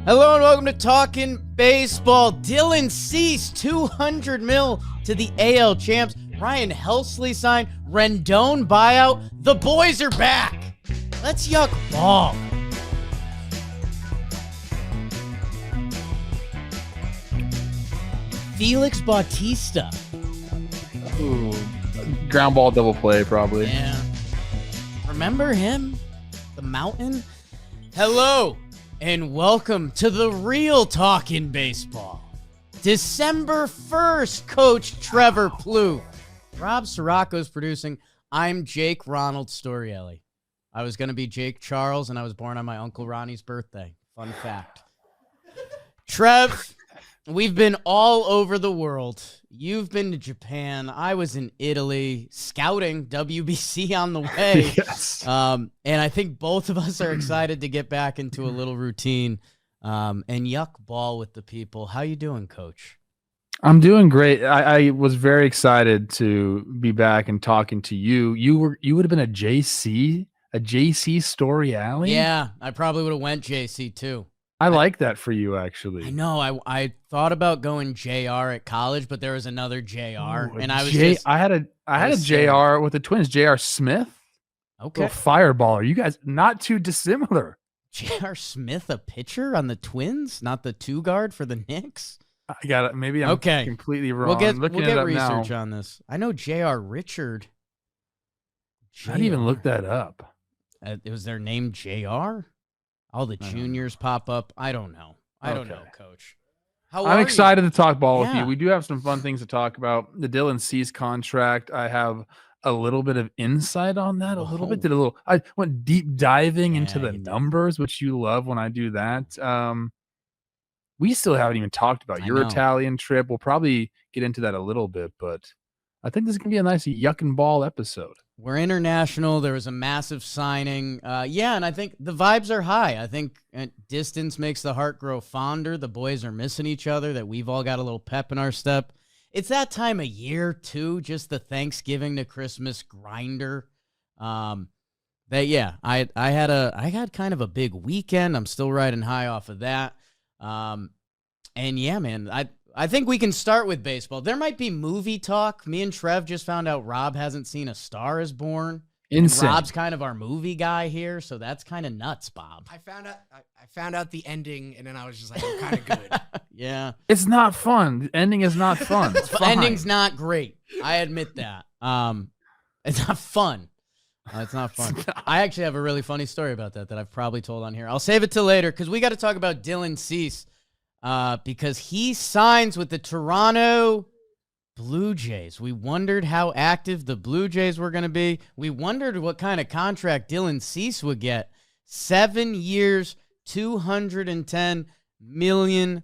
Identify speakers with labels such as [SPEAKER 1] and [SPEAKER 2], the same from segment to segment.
[SPEAKER 1] Hello and welcome to Talkin' Baseball. Dylan Cease, $200 million to the AL champs. Ryan Helsley signed. Rendon buyout. The boys are back. Let's yuck ball. Felix Bautista.
[SPEAKER 2] Ooh, ground ball double play probably.
[SPEAKER 1] Yeah. Remember him? The Mountain? Hello. And welcome to the real Talkin' Baseball. December 1st, Coach Trevor Plouffe. Rob Sirocco's producing. I'm Jake Ronald Storielli. I was going to be Jake Charles, and I was born on my Uncle Ronnie's birthday. Fun fact. Trev, we've been all over the world. You've been to Japan. I was in Italy scouting WBC on the way.
[SPEAKER 2] Yes.
[SPEAKER 1] And I think both of us are excited to get back into a little routine and yuck ball with the people. How you doing, Coach?
[SPEAKER 2] I'm doing great. I was very excited to be back and talking to you. You would have been a JC Storielli?
[SPEAKER 1] Yeah, I probably would have went JC too.
[SPEAKER 2] I like that for you, actually.
[SPEAKER 1] I know. I thought about going JR at college, but there was another JR,
[SPEAKER 2] Ooh,
[SPEAKER 1] and I was
[SPEAKER 2] I had a JR with the Twins, JR Smith.
[SPEAKER 1] Okay.
[SPEAKER 2] Little fireballer. You guys not too dissimilar.
[SPEAKER 1] JR Smith, a pitcher on the Twins, not the two guard for the Knicks.
[SPEAKER 2] I got it. Maybe I'm completely wrong.
[SPEAKER 1] We'll get
[SPEAKER 2] it up
[SPEAKER 1] research
[SPEAKER 2] now.
[SPEAKER 1] on this. I know JR Richard.
[SPEAKER 2] I didn't even look that up.
[SPEAKER 1] It was their name JR. All the juniors pop up. I don't know. I don't know, Coach.
[SPEAKER 2] I'm excited to talk ball with
[SPEAKER 1] Yeah.
[SPEAKER 2] you. We do have some fun things to talk about. The Dylan Cease contract. I have a little bit of insight on that. I went deep diving into the numbers, which you love when I do that. We still haven't even talked about your Italian trip. We'll probably get into that a little bit, but I think this is going to be a nice yuck and ball episode.
[SPEAKER 1] We're international. There was a massive signing. And I think the vibes are high. I think distance makes the heart grow fonder. The boys are missing each other, that we've all got a little pep in our step. It's that time of year, too, just the Thanksgiving to Christmas grinder. I had kind of a big weekend. I'm still riding high off of that. I think we can start with baseball. There might be movie talk. Me and Trev just found out Rob hasn't seen A Star Is Born.
[SPEAKER 2] Insane.
[SPEAKER 1] Rob's kind of our movie guy here, so that's kind of nuts, Bob.
[SPEAKER 3] I found out the ending, and then I was just like, I'm kind of good.
[SPEAKER 1] Yeah.
[SPEAKER 2] It's not fun. The ending is not fun. It's
[SPEAKER 1] The
[SPEAKER 2] fine.
[SPEAKER 1] ending's not great. I admit that. It's not fun. It's not fun. I actually have a really funny story about that I've probably told on here. I'll save it till later because we got to talk about Dylan Cease. Because he signs with the Toronto Blue Jays. We wondered how active the Blue Jays were going to be. We wondered what kind of contract Dylan Cease would get. 7 years, $210 million,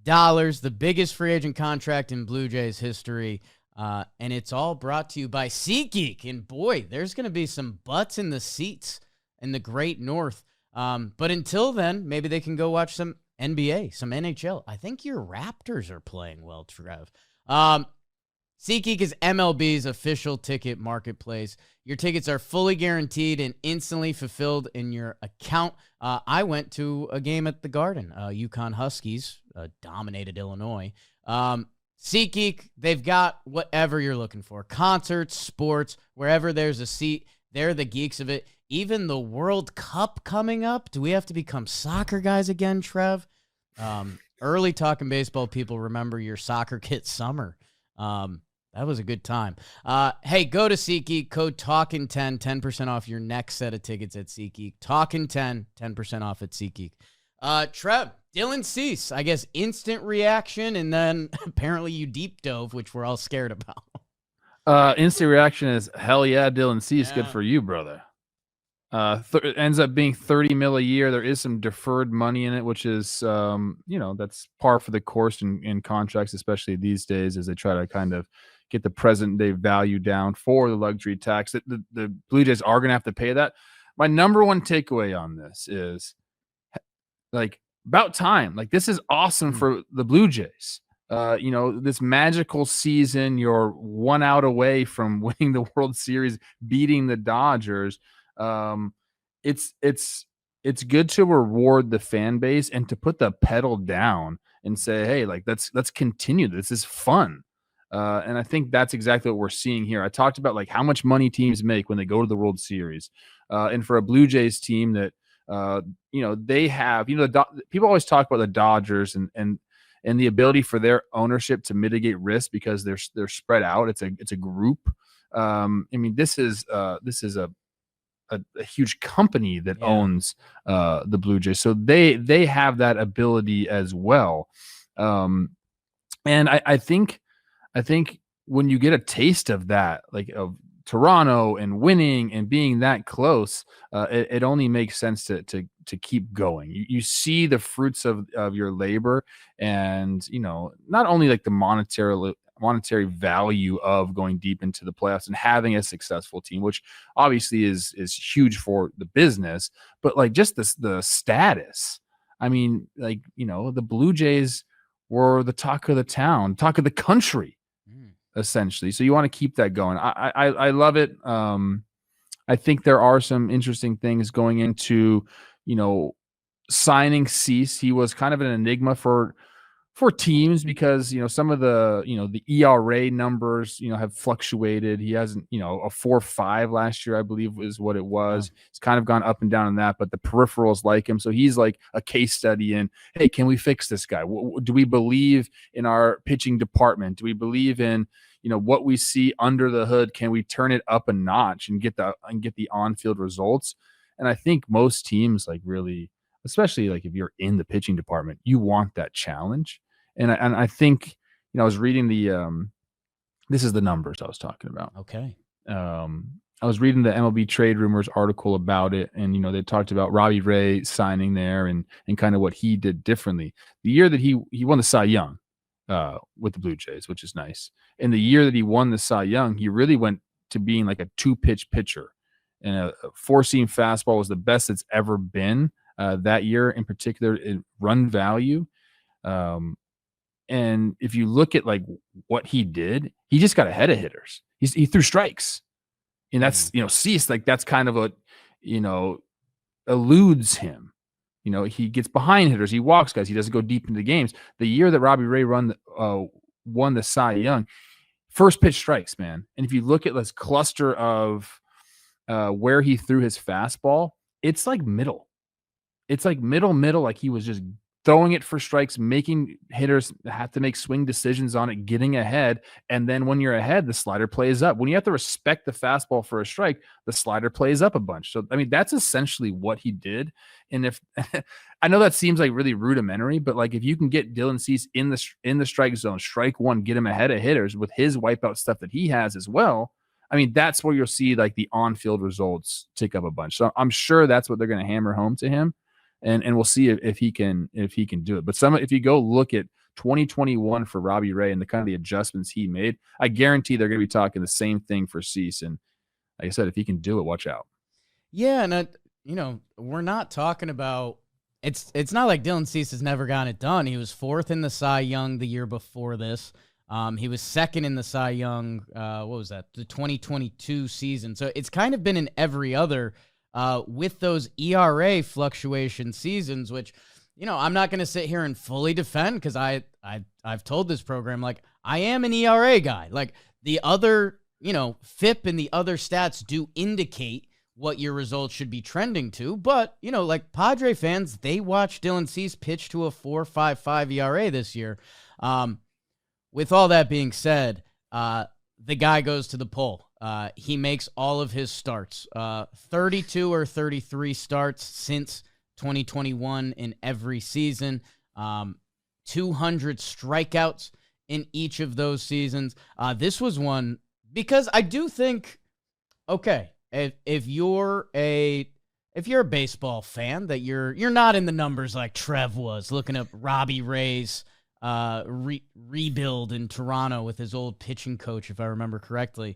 [SPEAKER 1] the biggest free agent contract in Blue Jays history. And it's all brought to you by SeatGeek. And boy, there's going to be some butts in the seats in the Great North. But until then, maybe they can go watch some NBA, some NHL. I think your Raptors are playing well, Trev. SeatGeek is MLB's official ticket marketplace. Your tickets are fully guaranteed and instantly fulfilled in your account. I went to a game at the Garden. UConn Huskies dominated Illinois. SeatGeek, they've got whatever you're looking for. Concerts, sports, wherever there's a seat, they're the geeks of it. Even the World Cup coming up. Do we have to become soccer guys again, Trev? Early Talking Baseball people remember your soccer kit summer. That was a good time. Hey, go to SeatGeek, code TALKIN10, 10% off your next set of tickets at SeatGeek. TALKIN10, 10% off at SeatGeek. Trev, Dylan Cease, I guess instant reaction, and then apparently you deep dove, which we're all scared about.
[SPEAKER 2] Instant reaction is, hell yeah, Dylan Cease, good for you, brother. It ends up being $30 million a year. There is some deferred money in it, which is, that's par for the course in contracts, especially these days, as they try to kind of get the present day value down for the luxury tax. The Blue Jays are going to have to pay that. My number one takeaway on this is, about time. This is awesome for the Blue Jays. This magical season, you're 1 out away from winning the World Series, beating the Dodgers. It's it's good to reward the fan base and to put the pedal down and say, hey, like let's continue. This is fun. And I think that's exactly what we're seeing here. I talked about like how much money teams make when they go to the World Series. And for a Blue Jays team that, they have, people always talk about the Dodgers and the ability for their ownership to mitigate risk because they're spread out. It's a group. This is a huge company that owns the Blue Jays. So they have that ability as well. And I think when you get a taste of that, like of Toronto and winning and being that close, it only makes sense to keep going. You see the fruits of your labor, and not only like the monetary value of going deep into the playoffs and having a successful team, which obviously is huge for the business, but like just the status. I mean, like, the Blue Jays were the talk of the town, talk of the country, essentially. So you want to keep that going. I love it. I think there are some interesting things going into, signing Cease. He was kind of an enigma for teams because, some of the, the ERA numbers, have fluctuated. He hasn't, a 4.5 last year, I believe is what it was. Yeah. It's kind of gone up and down in that, but the peripherals like him. So he's like a case study in, hey, can we fix this guy? Do we believe in our pitching department? Do we believe in, what we see under the hood? Can we turn it up a notch and get the on-field results? And I think most teams like really, especially like if you're in the pitching department, you want that challenge. And I think, I was reading this is the numbers I was talking about.
[SPEAKER 1] Okay.
[SPEAKER 2] I was reading the MLB Trade Rumors article about it, and they talked about Robbie Ray signing there and kind of what he did differently. The year that he won the Cy Young with the Blue Jays, which is nice. And the year that he won the Cy Young, he really went to being like a 2-pitch pitcher, and a 4-seam fastball was the best it's ever been that year, in particular in run value. And if you look at like what he did, he just got ahead of hitters. He threw strikes, and that's Cease, like that's kind of a eludes him. He gets behind hitters, he walks guys, he doesn't go deep into games. The year that Robbie Ray won the Cy Young, first pitch strikes, man. And if you look at this cluster of where he threw his fastball, it's like middle. It's like middle, like he was just throwing it for strikes, making hitters have to make swing decisions on it, getting ahead. And then when you're ahead, the slider plays up. When you have to respect the fastball for a strike, the slider plays up a bunch. So, that's essentially what he did. And if I know that seems like really rudimentary, but like if you can get Dylan Cease in the strike zone, strike one, get him ahead of hitters with his wipeout stuff that he has as well, that's where you'll see like the on-field results tick up a bunch. So I'm sure that's what they're going to hammer home to him. And we'll see if he can do it. But if you go look at 2021 for Robbie Ray and the kind of the adjustments he made, I guarantee they're going to be talking the same thing for Cease. And like I said, if he can do it, watch out.
[SPEAKER 1] Yeah, and we're not talking about it's not like Dylan Cease has never gotten it done. He was 4th in the Cy Young the year before this. He was 2nd in the Cy Young. What was that? The 2022 season. So it's kind of been in every other. With those ERA fluctuation seasons, which, I'm not going to sit here and fully defend because I've told this program, like, I am an ERA guy. Like, the other, FIP and the other stats do indicate what your results should be trending to. But, like Padre fans, they watched Dylan Cease pitch to a 4.55 ERA this year. With all that being said, the guy goes to the poll. He makes all of his starts, 32 or 33 starts since 2021 in every season, 200 strikeouts in each of those seasons. This was one because I do think, okay, if you're a baseball fan, that you're not in the numbers like Trev was looking up Robbie Ray's rebuild in Toronto with his old pitching coach, if I remember correctly.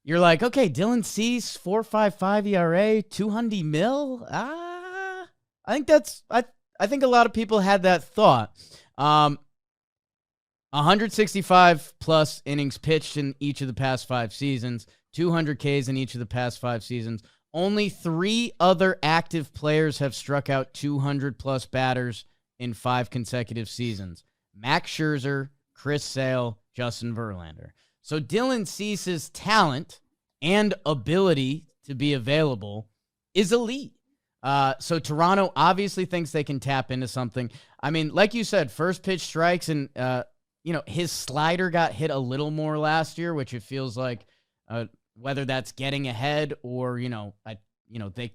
[SPEAKER 1] You're like, okay, Dylan Cease, 4.55 ERA, 200 mil. I think a lot of people had that thought. 165 plus innings pitched in each of the past 5 seasons, 200 Ks in each of the past 5 seasons, only 3 other active players have struck out 200-plus batters in 5 consecutive seasons. Max Scherzer, Chris Sale, Justin Verlander. So Dylan Cease's talent and ability to be available is elite. So Toronto obviously thinks they can tap into something. I mean, like you said, first pitch strikes, and his slider got hit a little more last year, which it feels like whether that's getting ahead or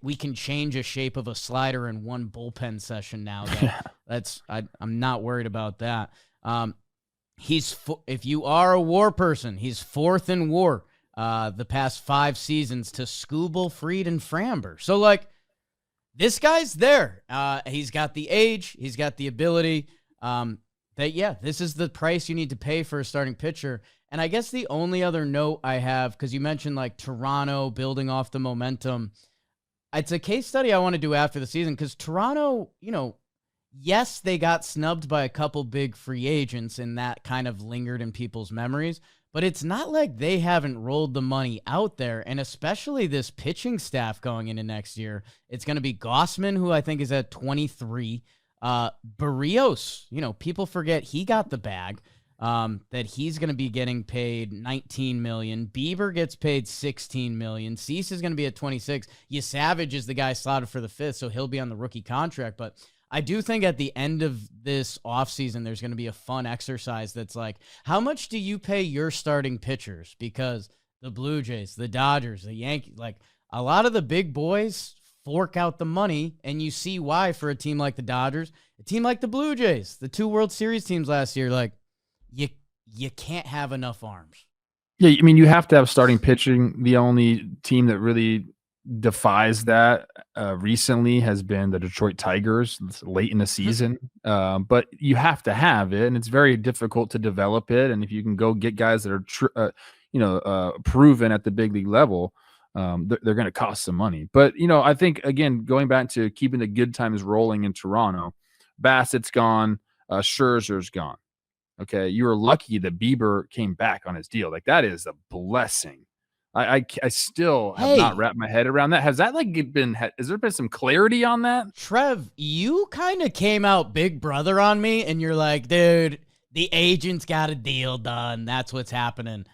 [SPEAKER 1] we can change a shape of a slider in one bullpen session now. I'm not worried about that. If you are a WAR person, he's 4th in WAR the past 5 seasons to Skubal, Fried, and Framber. So this guy's there. He's got the age, he's got the ability. This is the price you need to pay for a starting pitcher. And I guess the only other note I have, because you mentioned Toronto building off the momentum, it's a case study I want to do after the season, because Toronto, yes, they got snubbed by a couple big free agents, and that kind of lingered in people's memories, but it's not like they haven't rolled the money out there, and especially this pitching staff going into next year. It's going to be Gossman, who I think is at 23. Barrios, people forget he got the bag, that he's going to be getting paid $19 million. Bieber gets paid $16 million. Cease is going to be at 26. Savage is the guy slotted for the 5th, so he'll be on the rookie contract. But I do think at the end of this offseason, there's going to be a fun exercise that's how much do you pay your starting pitchers? Because the Blue Jays, the Dodgers, the Yankees, a lot of the big boys fork out the money, and you see why for a team like the Dodgers, a team like the Blue Jays, the 2 World Series teams last year, you can't have enough arms.
[SPEAKER 2] Yeah, I mean, you have to have starting pitching. The only team that really defies that recently has been the Detroit Tigers late in the season. But you have to have it, and it's very difficult to develop it. And if you can go get guys that are proven at the big league level, they're going to cost some money. But I think, again, going back to keeping the good times rolling in Toronto, Bassett's gone, Scherzer's gone. Okay, you were lucky that Bieber came back on his deal. That is a blessing. I still have not wrapped my head around that. Has that has there been some clarity on that?
[SPEAKER 1] Trev, you kind of came out big brother on me, and you're like, dude, the agent's got a deal done. That's what's happening.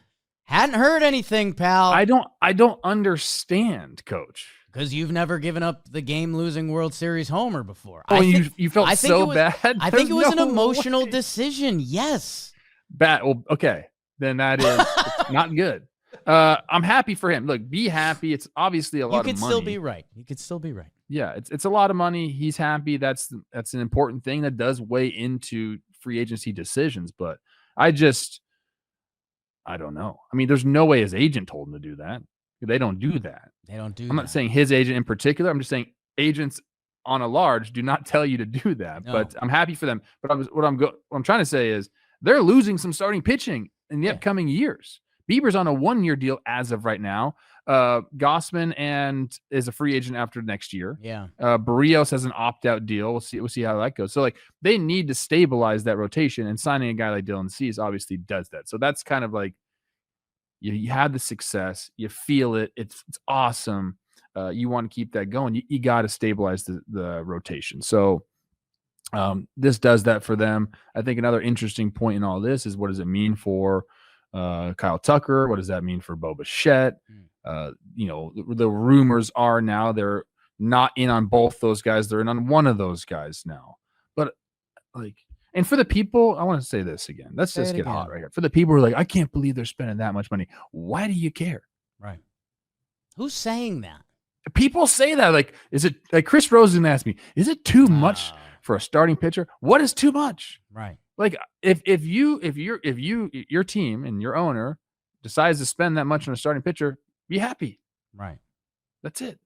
[SPEAKER 1] Hadn't heard anything, pal.
[SPEAKER 2] I don't understand, Coach.
[SPEAKER 1] Because you've never given up the game-losing World Series homer before.
[SPEAKER 2] Oh, you felt so bad?
[SPEAKER 1] I think it was an emotional decision, yes.
[SPEAKER 2] Bad. Well, okay. Then that is not good. I'm happy for him. Look, be happy. It's obviously a lot of money.
[SPEAKER 1] You could still be right.
[SPEAKER 2] Yeah, it's a lot of money. He's happy. That's an important thing that does weigh into free agency decisions. But I don't know. I mean, there's no way his agent told him to do that. They don't do that. I'm not saying his agent in particular. I'm just saying agents on a large do not tell you to do that. No. But I'm happy for them. But what I'm trying to say is they're losing some starting pitching in the upcoming years. Bieber's on a 1-year deal as of right now. Gossman and is a free agent after next year.
[SPEAKER 1] Yeah.
[SPEAKER 2] Barrios has an opt-out deal. We'll see how that goes. So they need to stabilize that rotation, and signing a guy like Dylan Cease obviously does that. So that's kind of you had the success, you feel it, it's awesome. You want to keep that going. You got to stabilize the rotation. So this does that for them. I think another interesting point in all this is, what does it mean for Kyle Tucker? What does that mean for Bo Bichette? The rumors are now they're not in on both those guys. They're in on one of those guys now. But and for the people, I want to say this again. Let's just get hot right here. For the people who are I can't believe they're spending that much money. Why do you care?
[SPEAKER 1] Right. Who's saying that?
[SPEAKER 2] People say that. Is it Chris Rosen asked me, is it too much for a starting pitcher? What is too much?
[SPEAKER 1] Right.
[SPEAKER 2] If your team and your owner decides to spend that much on a starting pitcher, be happy.
[SPEAKER 1] Right.
[SPEAKER 2] That's it.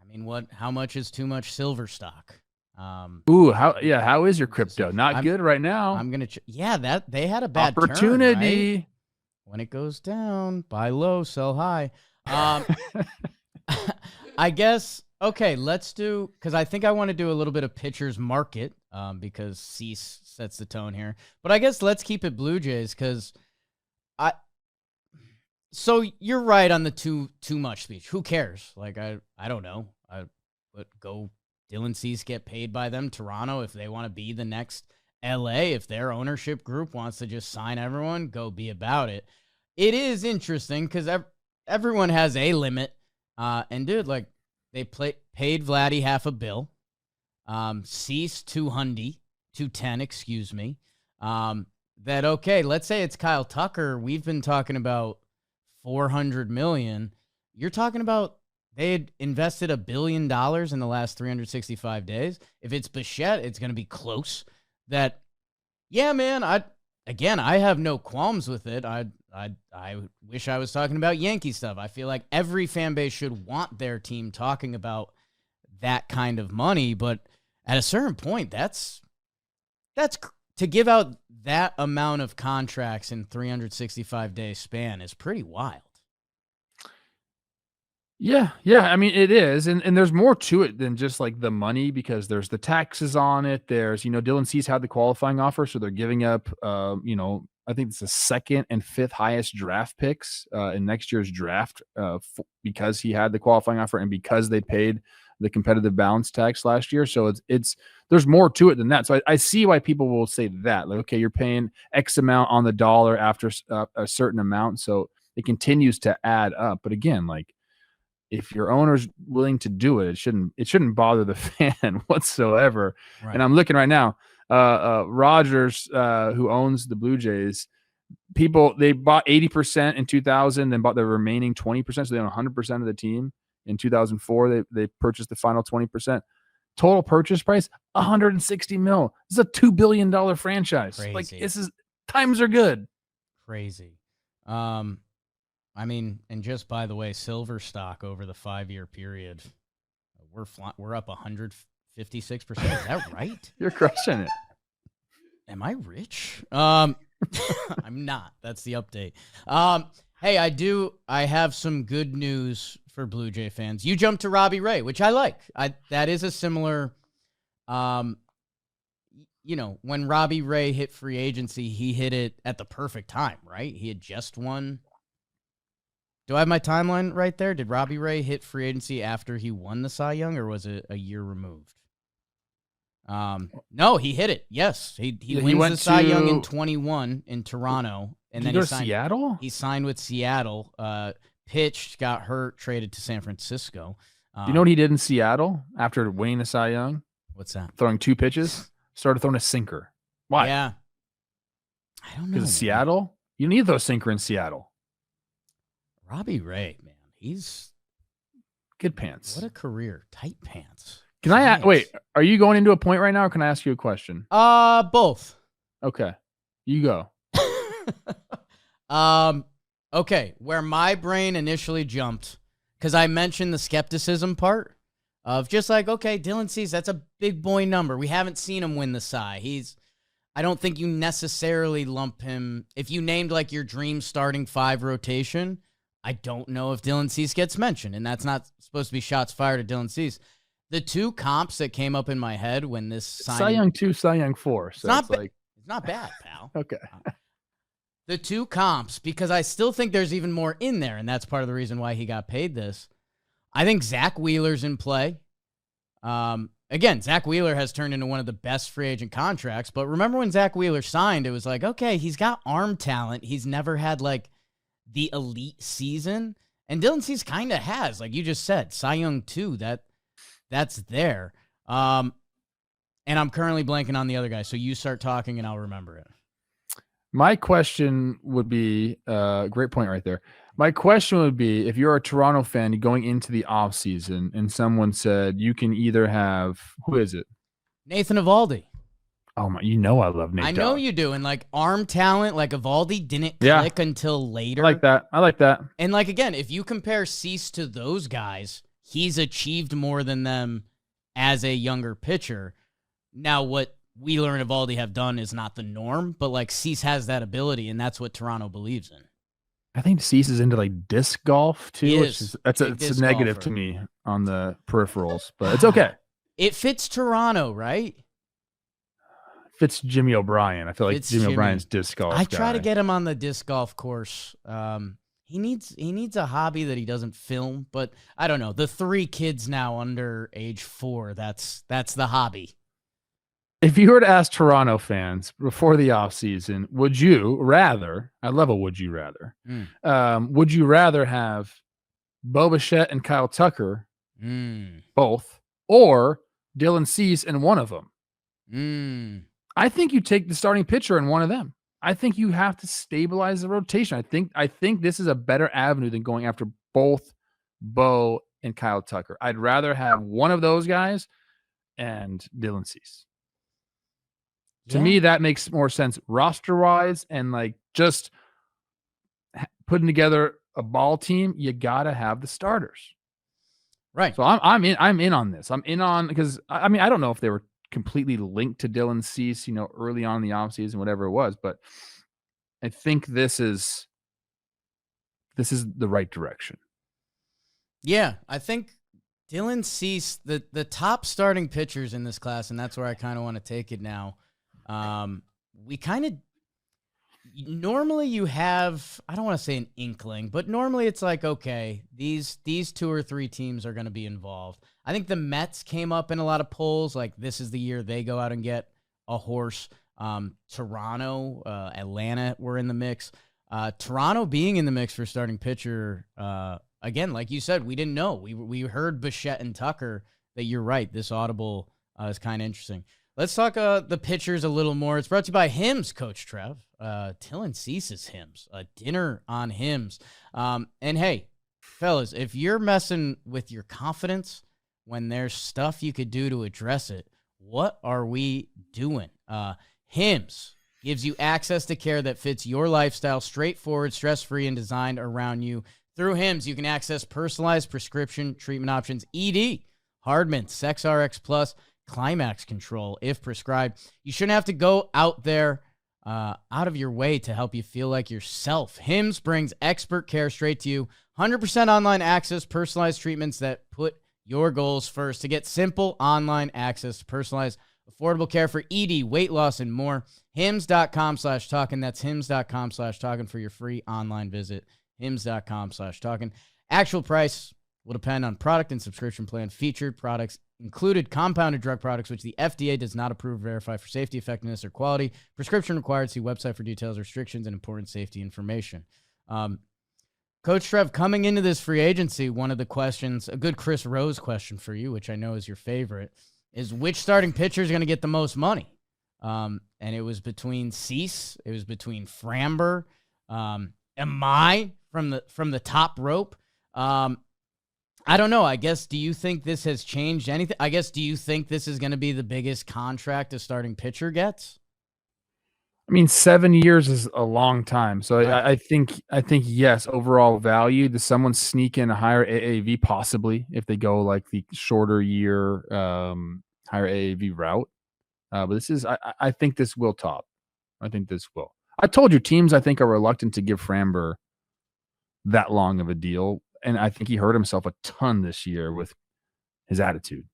[SPEAKER 1] I mean, how much is too much silver stock?
[SPEAKER 2] How is your crypto? Not good right now.
[SPEAKER 1] I'm gonna. That they had a bad
[SPEAKER 2] opportunity.
[SPEAKER 1] Turn, right? When it goes down, buy low, sell high. I guess. Okay, let's do, because I think I want to do a little bit of pitchers market, because Cease sets the tone here. But I guess let's keep it Blue Jays, because So you're right on the too much speech. Who cares? Like I don't know. But go Dylan Cease get paid by them. Toronto, if they want to be the next LA, if their ownership group wants to just sign everyone, go be about it. It is interesting because everyone has a limit. And dude, like they paid Vladdy $500 million. Cease $210, excuse me. That okay, let's say it's Kyle Tucker. We've been talking about $400 million. You're talking about they had invested $1 billion in the last 365 days. If it's Bichette, it's going to be close. That, yeah, man. I have no qualms with it. I wish I was talking about Yankee stuff. I feel like every fan base should want their team talking about that kind of money, but at a certain point, that's to give out that amount of contracts in 365-day span is pretty wild.
[SPEAKER 2] Yeah. I mean, it is. And there's more to it than just like the money because there's the taxes on it. There's, Dylan Cease had the qualifying offer. So they're giving up, I think it's the second and fifth highest draft picks in next year's draft because he had the qualifying offer and because they paid the competitive balance tax last year. So there's more to it than that. So I see why people will say that. Like, okay, you're paying X amount on the dollar after a certain amount. So it continues to add up. But again, like, if your owner's willing to do it, it shouldn't bother the fan whatsoever. Right. And I'm looking right now, Rogers, who owns the Blue Jays, they bought 80% in 2000, then bought the remaining 20%. So they own 100% of the team. In 2004, they purchased the final 20%. Total purchase price, $160 million. This is a $2 billion franchise.
[SPEAKER 1] Crazy.
[SPEAKER 2] Like times are good.
[SPEAKER 1] Crazy. I mean, and just by the way, silver stock over the 5-year period, we're up 156%. Is that right?
[SPEAKER 2] You're crushing it.
[SPEAKER 1] Am I rich? I'm not. That's the update. Hey, I have some good news for Blue Jay fans. You jumped to Robbie Ray, which I like. That is a similar, when Robbie Ray hit free agency, he hit it at the perfect time, right? He had just won. Do I have my timeline right there? Did Robbie Ray hit free agency after he won the Cy Young, or was it a year removed? No, he hit it. Yes, he wins the Cy Young in 21 in Toronto, and then
[SPEAKER 2] he signed Seattle.
[SPEAKER 1] He signed with Seattle. Pitched, got hurt, traded to San Francisco.
[SPEAKER 2] Do you know what he did in Seattle after winning the Cy Young?
[SPEAKER 1] What's that?
[SPEAKER 2] Throwing 2 pitches, started throwing a sinker. Why?
[SPEAKER 1] Yeah, I don't know.
[SPEAKER 2] Because Seattle, you need those sinker in Seattle.
[SPEAKER 1] Robbie Ray, man, he's
[SPEAKER 2] good pants.
[SPEAKER 1] What a career. Tight pants.
[SPEAKER 2] Can I wait? Are you going into a point right now, or can I ask you a question?
[SPEAKER 1] Both.
[SPEAKER 2] Okay, you go.
[SPEAKER 1] Okay, where my brain initially jumped, because I mentioned the skepticism part of just like, okay, Dylan Cease, that's a big boy number. We haven't seen him win the Cy. I don't think you necessarily lump him. If you named like your dream starting 5 rotation, I don't know if Dylan Cease gets mentioned, and that's not supposed to be shots fired at Dylan Cease. The 2 comps that came up in my head when this
[SPEAKER 2] Cy Young 2, Cy Young 4. So
[SPEAKER 1] it's not bad, pal.
[SPEAKER 2] Okay.
[SPEAKER 1] The 2 comps, because I still think there's even more in there, and that's part of the reason why he got paid this. I think Zach Wheeler's in play. Again, Zach Wheeler has turned into one of the best free agent contracts, but remember when Zach Wheeler signed, it was like, okay, he's got arm talent. He's never had, like, the elite season, and Dylan Cease kind of has, like you just said, Cy Young 2, that's there. And I'm currently blanking on the other guy, so you start talking and I'll remember it.
[SPEAKER 2] My question would be, great point right there. My question would be, if you're a Toronto fan going into the offseason and someone said you can either have, who is it?
[SPEAKER 1] Nathan Eovaldi.
[SPEAKER 2] Oh my, I love Nate.
[SPEAKER 1] I know you do, and like arm talent, like Eovaldi didn't click until later.
[SPEAKER 2] I like that.
[SPEAKER 1] And like again, if you compare Cease to those guys, he's achieved more than them as a younger pitcher. Now, what Wheeler and Eovaldi have done is not the norm, but like Cease has that ability, and that's what Toronto believes in.
[SPEAKER 2] I think Cease is into like disc golf too. It's a negative
[SPEAKER 1] golfer
[SPEAKER 2] to me on the peripherals, but it's okay.
[SPEAKER 1] It fits Toronto, right?
[SPEAKER 2] Fits Jimmy O'Brien. I feel like Jimmy O'Brien's disc golf.
[SPEAKER 1] I try to get him on the disc golf course. he needs a hobby that he doesn't film. But I don't know. The 3 kids now under age 4, that's the hobby.
[SPEAKER 2] If you were to ask Toronto fans before the offseason, would you rather, I love a would you rather, would you rather have Bo Bichette and Kyle Tucker, both, or Dylan Cease and one of them? I think you take the starting pitcher and one of them. I think you have to stabilize the rotation. I think this is a better avenue than going after both Bo and Kyle Tucker. I'd rather have one of those guys and Dylan Cease. To me, that makes more sense roster-wise and like just putting together a ball team. You gotta have the starters,
[SPEAKER 1] right?
[SPEAKER 2] So I'm in on this. I'm in on because I mean I don't know if they were completely linked to Dylan Cease, early on in the offseason, whatever it was, but I think this is the right direction. Yeah,
[SPEAKER 1] I think Dylan Cease, the top starting pitchers in this class, and that's where I kind of want to take it now. We kind of normally you have, I don't want to say an inkling, but normally it's like, okay, these 2 or 3 teams are going to be involved. I think the Mets came up in a lot of polls. Like this is the year they go out and get a horse. Toronto, Atlanta were in the mix. Toronto being in the mix for starting pitcher, again, like you said, we didn't know. We heard Bichette and Tucker. That you're right. This audible is kind of interesting. Let's talk the pitchers a little more. It's brought to you by Hims, Coach Trev. Dylan Cease's Hims. Dinner on Hims. And hey, fellas, if you're messing with your confidence when there's stuff you could do to address it, what are we doing? Hims gives you access to care that fits your lifestyle, straightforward, stress-free, and designed around you. Through Hims, you can access personalized prescription treatment options, ED, Hardman, SexRx Plus, Climax Control, if prescribed. You shouldn't have to go out there, out of your way to help you feel like yourself. Hims brings expert care straight to you. 100% online access, personalized treatments that put your goals first. To get simple online access to personalized, affordable care for ED, weight loss, and more, hims.com/talkin. That's hims.com/talkin for your free online visit. hims.com/talkin. Actual price will depend on product and subscription plan. Featured products included compounded drug products, which the FDA does not approve or verify for safety, effectiveness, or quality. Prescription required. See website for details, restrictions, and important safety information. Coach Trev, coming into this free agency, one of the questions, a good Chris Rose question for you, which I know is your favorite, is which starting pitcher is going to get the most money? And it was between Cease, it was between Framber, Amai from the top rope. I don't know. I guess, do you think this has changed anything? I guess, do you think this is going to be the biggest contract a starting pitcher gets?
[SPEAKER 2] I mean, 7 years is a long time. So right. I think yes, overall value. Does someone sneak in a higher AAV? Possibly, if they go like the shorter year, higher AAV route. But this is, I think this will top. I think this will. I told you teams, I think, are reluctant to give Framber that long of a deal. And I think he hurt himself a ton this year with his attitude.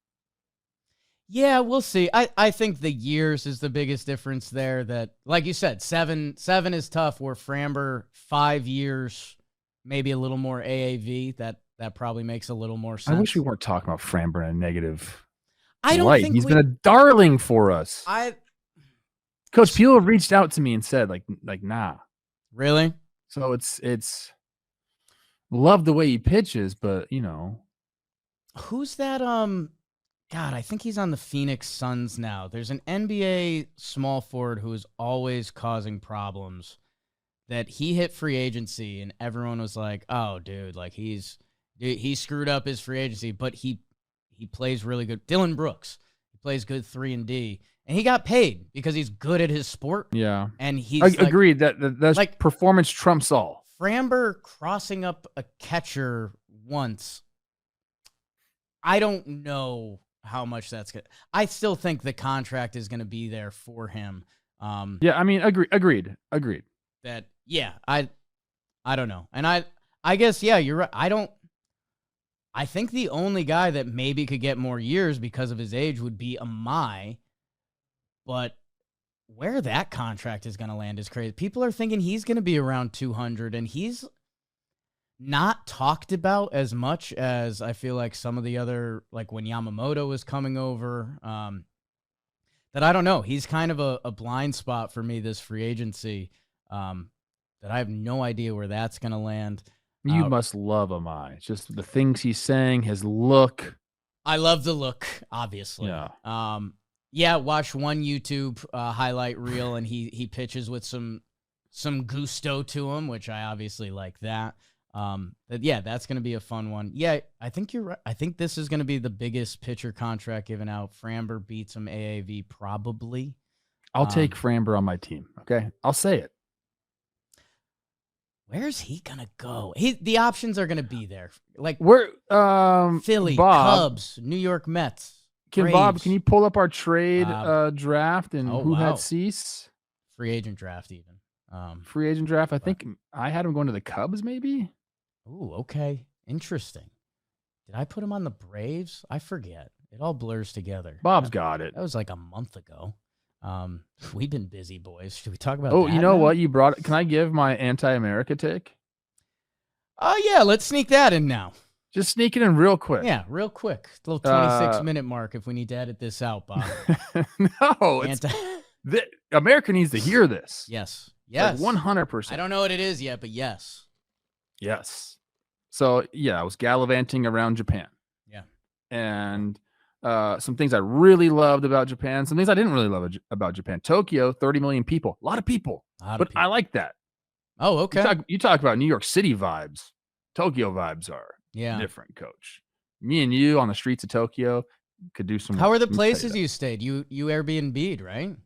[SPEAKER 1] Yeah, we'll see. I think the years is the biggest difference there. That, like you said, seven is tough, where Framber 5 years, maybe a little more AAV. That probably makes a little more sense.
[SPEAKER 2] I wish we weren't talking about Framber in a negative
[SPEAKER 1] I don't
[SPEAKER 2] light.
[SPEAKER 1] think
[SPEAKER 2] He's been a darling for us. Coach Peel reached out to me and said, like, nah.
[SPEAKER 1] Really?
[SPEAKER 2] So it's love the way he pitches, but
[SPEAKER 1] who's that? God, I think he's on the Phoenix Suns now. There's an NBA small forward who is always causing problems. That he hit free agency and everyone was like, "Oh, dude, like he screwed up his free agency," but he plays really good. Dylan Brooks, he plays good 3 and D, and he got paid because he's good at his sport.
[SPEAKER 2] Yeah,
[SPEAKER 1] and he's
[SPEAKER 2] agreed that's like performance trumps all.
[SPEAKER 1] Framber crossing up a catcher once. I don't know how much that's good. I still think the contract is going to be there for him.
[SPEAKER 2] Yeah, I mean, agreed.
[SPEAKER 1] That, yeah, I don't know. And I guess, yeah, you're right. I think the only guy that maybe could get more years because of his age would be Amai, but where that contract is going to land is crazy. People are thinking he's going to be around 200, and he's not talked about as much as I feel like some of the other, like when Yamamoto was coming over, that I don't know. He's kind of a blind spot for me this free agency, that I have no idea where that's going to land.
[SPEAKER 2] You must love Amai. It's just the things he's saying, his look.
[SPEAKER 1] I love the look, obviously.
[SPEAKER 2] Yeah.
[SPEAKER 1] Yeah, watch one YouTube highlight reel, and he pitches with some gusto to him, which I obviously like that. But yeah, that's going to be a fun one. Yeah, I think you're right. I think this is going to be the biggest pitcher contract given out. Framber beats him AAV probably.
[SPEAKER 2] I'll take Framber on my team. Okay, I'll say it.
[SPEAKER 1] Where's he gonna go? The options are gonna be there. Like
[SPEAKER 2] we're
[SPEAKER 1] Philly,
[SPEAKER 2] Bob,
[SPEAKER 1] Cubs, New York Mets.
[SPEAKER 2] Bob, can you pull up our trade draft and who
[SPEAKER 1] wow.
[SPEAKER 2] had Cease?
[SPEAKER 1] Free agent draft even.
[SPEAKER 2] Free agent draft. I think I had him going to the Cubs, maybe.
[SPEAKER 1] Ooh, okay. Interesting. Did I put him on the Braves? I forget. It all blurs together.
[SPEAKER 2] Bob's got it.
[SPEAKER 1] That was like a month ago. We've been busy, boys. Should we talk about
[SPEAKER 2] that
[SPEAKER 1] you
[SPEAKER 2] know
[SPEAKER 1] now?
[SPEAKER 2] what? You brought it. Can I give my anti-America take?
[SPEAKER 1] Oh, yeah. Let's sneak that in now.
[SPEAKER 2] Just sneak it in real quick.
[SPEAKER 1] Yeah, real quick. A little 26-minute mark if we need to edit this out, Bob.
[SPEAKER 2] No, America needs to hear this.
[SPEAKER 1] Yes.
[SPEAKER 2] Yes. Like 100%.
[SPEAKER 1] I don't know what it is yet, but yes.
[SPEAKER 2] Yes. So, yeah, I was gallivanting around Japan.
[SPEAKER 1] Yeah.
[SPEAKER 2] And some things I really loved about Japan, some things I didn't really love about Japan. Tokyo, 30 million people. A lot of people. I like that.
[SPEAKER 1] Oh, okay.
[SPEAKER 2] You talk about New York City vibes. Tokyo vibes are different, coach. Me and you on the streets of Tokyo could do some.
[SPEAKER 1] How are the places you stayed? You Airbnb'd, right?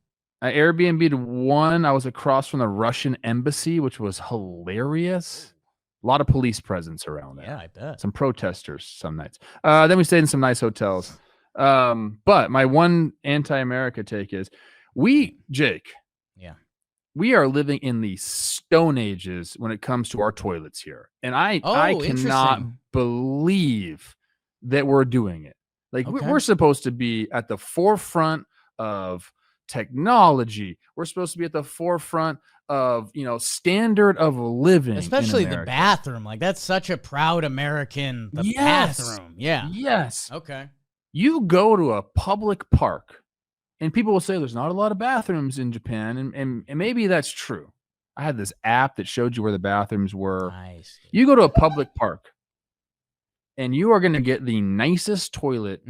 [SPEAKER 2] I Airbnb'd one. I was across from the Russian embassy, which was hilarious. A lot of police presence around there.
[SPEAKER 1] Yeah, I bet.
[SPEAKER 2] Some protesters some nights. Then we stayed in some nice hotels. But my one anti-America take is Jake.
[SPEAKER 1] Yeah.
[SPEAKER 2] We are living in the Stone Ages when it comes to our toilets here. And I cannot believe that we're doing it. Like we're supposed to be at the forefront of technology. We're supposed to be at the forefront of, standard of living.
[SPEAKER 1] Especially the bathroom. Like that's such a proud American, bathroom. Yeah.
[SPEAKER 2] Yes.
[SPEAKER 1] Okay.
[SPEAKER 2] You go to a public park and people will say there's not a lot of bathrooms in Japan. And maybe that's true. I had this app that showed you where the bathrooms were.
[SPEAKER 1] Nice.
[SPEAKER 2] You go to a public park and you are going to get the nicest toilet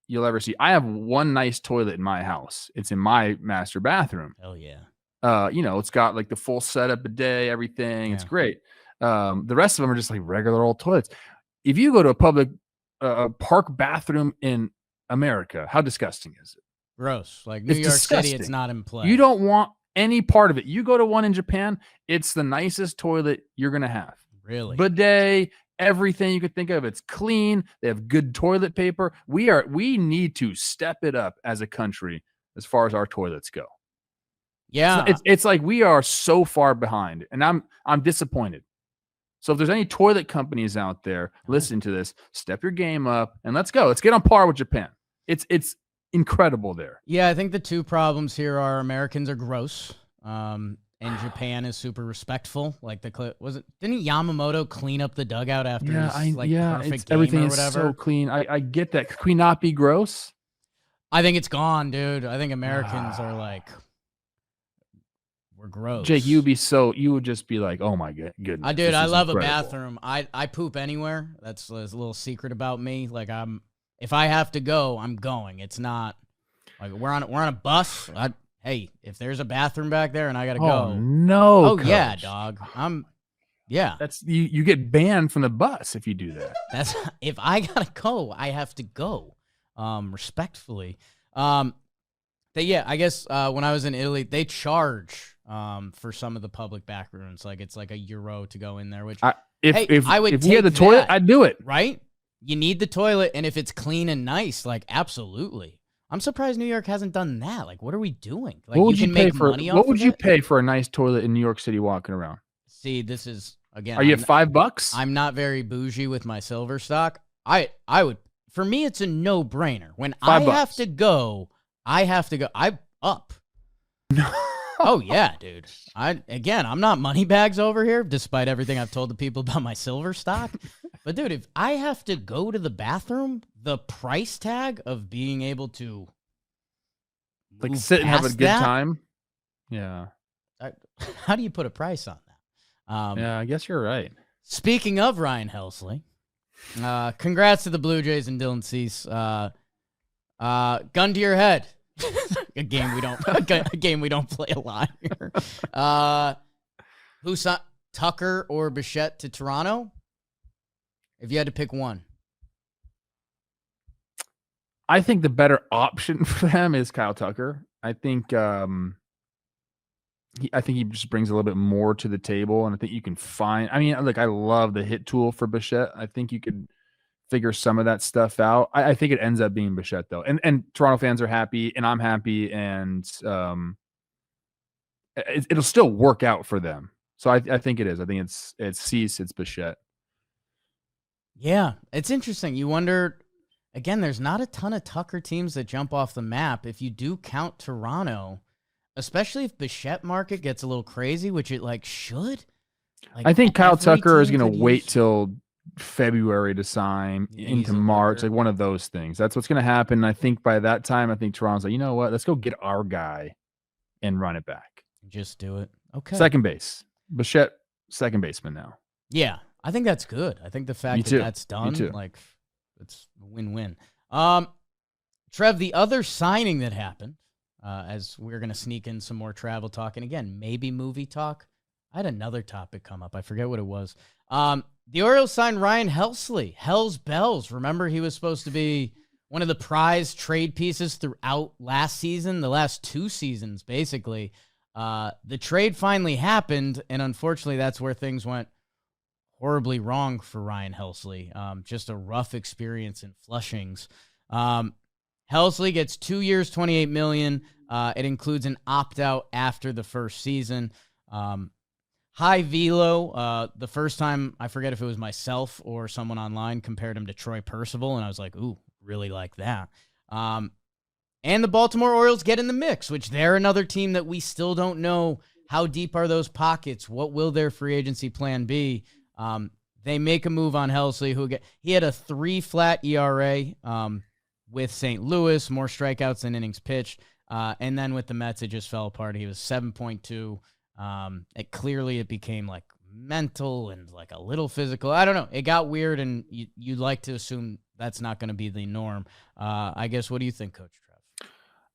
[SPEAKER 2] you'll ever see. I have one nice toilet in my house. It's in my master bathroom.
[SPEAKER 1] Hell yeah.
[SPEAKER 2] It's got like the full setup, bidet, everything. Yeah. It's great. The rest of them are just like regular old toilets. If you go to a public park bathroom in America, how disgusting is it?
[SPEAKER 1] Gross. Like New York City, it's not in play.
[SPEAKER 2] You don't want any part of it. You go to one in Japan, it's the nicest toilet you're going to have.
[SPEAKER 1] Really?
[SPEAKER 2] Bidet, everything you could think of. It's clean. They have good toilet paper. We need to step it up as a country as far as our toilets go.
[SPEAKER 1] Yeah.
[SPEAKER 2] It's like we are so far behind, and I'm disappointed. So if there's any toilet companies out there listening to this, step your game up and let's go. Let's get on par with Japan. It's incredible there.
[SPEAKER 1] Yeah, I think the two problems here are Americans are gross, and Japan is super respectful. Like didn't Yamamoto clean up the dugout after his perfect game
[SPEAKER 2] everything
[SPEAKER 1] or whatever?
[SPEAKER 2] Is so clean. I get that. Could we not be gross?
[SPEAKER 1] I think it's gone, dude. I think Americans are like, we're gross.
[SPEAKER 2] Jake, you would just be like, oh my goodness.
[SPEAKER 1] Dude, I love incredible. A bathroom. I poop anywhere. That's a little secret about me. Like if I have to go, I'm going. It's not like we're on a bus. Hey, if there's a bathroom back there and I gotta go.
[SPEAKER 2] No.
[SPEAKER 1] Oh
[SPEAKER 2] coach.
[SPEAKER 1] yeah, dog. Yeah.
[SPEAKER 2] That's you get banned from the bus if you do that.
[SPEAKER 1] That's if I gotta go, I have to go. Respectfully. I guess when I was in Italy, they charge for some of the public back rooms. Like it's like €1 to go in there, which if we had the toilet, I'd do it. Right? You need the toilet, and if it's clean and nice, like absolutely. I'm surprised New York hasn't done that. Like, what are we doing? Like,
[SPEAKER 2] what would you
[SPEAKER 1] make money off
[SPEAKER 2] What would
[SPEAKER 1] of
[SPEAKER 2] you
[SPEAKER 1] it?
[SPEAKER 2] pay for a nice toilet in New York City walking around?
[SPEAKER 1] See, this is again.
[SPEAKER 2] Are you at $5?
[SPEAKER 1] I'm not very bougie with my silver stock. I would. For me, it's a no-brainer. When I have to go, I have to go. I'm up. Oh yeah, dude. I'm not money bags over here, despite everything I've told the people about my silver stock. But dude, if I have to go to the bathroom, the price tag of being able to
[SPEAKER 2] Like
[SPEAKER 1] move
[SPEAKER 2] sit and have a
[SPEAKER 1] past
[SPEAKER 2] good
[SPEAKER 1] that,
[SPEAKER 2] time. Yeah.
[SPEAKER 1] how do you put a price on that?
[SPEAKER 2] Yeah, I guess you're right.
[SPEAKER 1] Speaking of Ryan Helsley, congrats to the Blue Jays and Dylan Cease. Gun to your head. a game we don't play a lot here. Who saw Tucker or Bichette to Toronto? If you had to pick one.
[SPEAKER 2] I think the better option for them is Kyle Tucker. I think he just brings a little bit more to the table, and I think you can find. I mean, look, I love the hit tool for Bichette. I think you could figure some of that stuff out. I think it ends up being Bichette though, and Toronto fans are happy, and I'm happy, and it'll still work out for them. So I think it is. I think it's Cease, it's Bichette.
[SPEAKER 1] Yeah, it's interesting. You wonder. Again, there's not a ton of Tucker teams that jump off the map. If you do count Toronto, especially if Bichette market gets a little crazy, which it should.
[SPEAKER 2] I think Kyle Tucker is going to wait till February to sign into March, like one of those things. That's what's going to happen. I think by that time, I think Toronto's like, you know what? Let's go get our guy and run it back.
[SPEAKER 1] Just do it. Okay.
[SPEAKER 2] Second base. Bichette, second baseman now.
[SPEAKER 1] Yeah, I think that's good. I think the fact that's done, it's a win-win. Trev, the other signing that happened, as we're going to sneak in some more travel talk, and again, maybe movie talk. I had another topic come up. I forget what it was. The Orioles signed Ryan Helsley. Hell's Bells. Remember, he was supposed to be one of the prized trade pieces throughout last season, the last 2 seasons, basically. The trade finally happened, and unfortunately, that's where things went horribly wrong for Ryan Helsley. Just a rough experience in Flushings. Helsley gets 2 years, $28 million. It includes an opt-out after the first season. High velo. The first time, I forget if it was myself or someone online, compared him to Troy Percival, and I was like, ooh, really like that. And the Baltimore Orioles get in the mix, which they're another team that we still don't know how deep are those pockets. What will their free agency plan be? They make a move on Helsley, he had a 3 flat ERA with St. Louis, more strikeouts than innings pitched. And then with the Mets, it just fell apart. He was 7.2. It became mental and a little physical. I don't know. It got weird, and you'd like to assume that's not going to be the norm. I guess, what do you think, Coach Trev?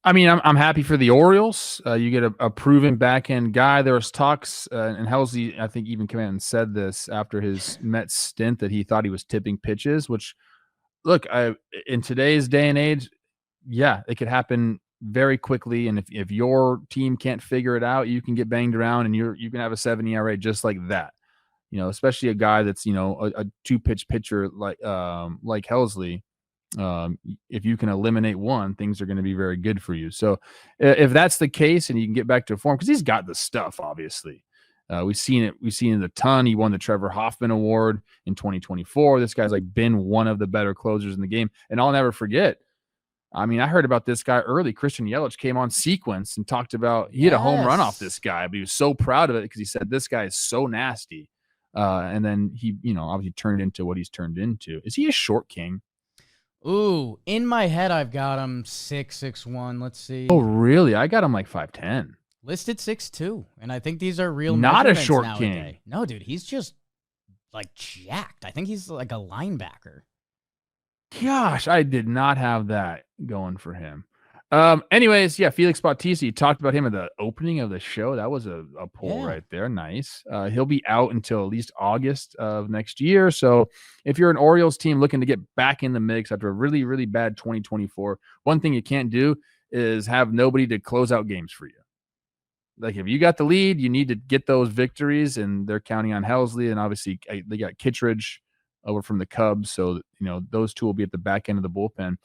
[SPEAKER 2] I mean, I'm happy for the Orioles. You get a proven back-end guy. There was talks, and Helsley, I think, even came out and said this after his Mets stint, that he thought he was tipping pitches, which, look, in today's day and age, yeah, it could happen very quickly. And if your team can't figure it out, you can get banged around, and you can have a 7 ERA just like that. Especially a guy that's, a 2-pitch pitcher like Helsley. If you can eliminate one, things are going to be very good for you. So if that's the case and you can get back to form, because he's got the stuff, obviously. We've seen it a ton. He won the Trevor Hoffman Award in 2024. This guy's been one of the better closers in the game. And I'll never forget, I mean, I heard about this guy early. Christian Yelich came on Sequence and talked about he had a home run off this guy, but he was so proud of it because he said, this guy is so nasty. And then he, obviously turned into what he's turned into. Is he a short king?
[SPEAKER 1] Ooh, in my head, I've got him 6'1". Let's see.
[SPEAKER 2] Oh, really? I got him 5'10".
[SPEAKER 1] Listed 6'2", and I think these are real.
[SPEAKER 2] Not a short
[SPEAKER 1] nowadays.
[SPEAKER 2] king.
[SPEAKER 1] No, dude, he's just jacked. I think he's a linebacker.
[SPEAKER 2] Gosh, I did not have that going for him. Anyways, yeah, Felix Bautista, you talked about him at the opening of the show. That was a pull right there. Nice. He'll be out until at least August of next year. So if you're an Orioles team looking to get back in the mix after a really, really bad 2024, one thing you can't do is have nobody to close out games for you. If you got the lead, you need to get those victories, and they're counting on Helsley, and obviously they got Kittredge over from the Cubs. So, those two will be at the back end of the bullpen.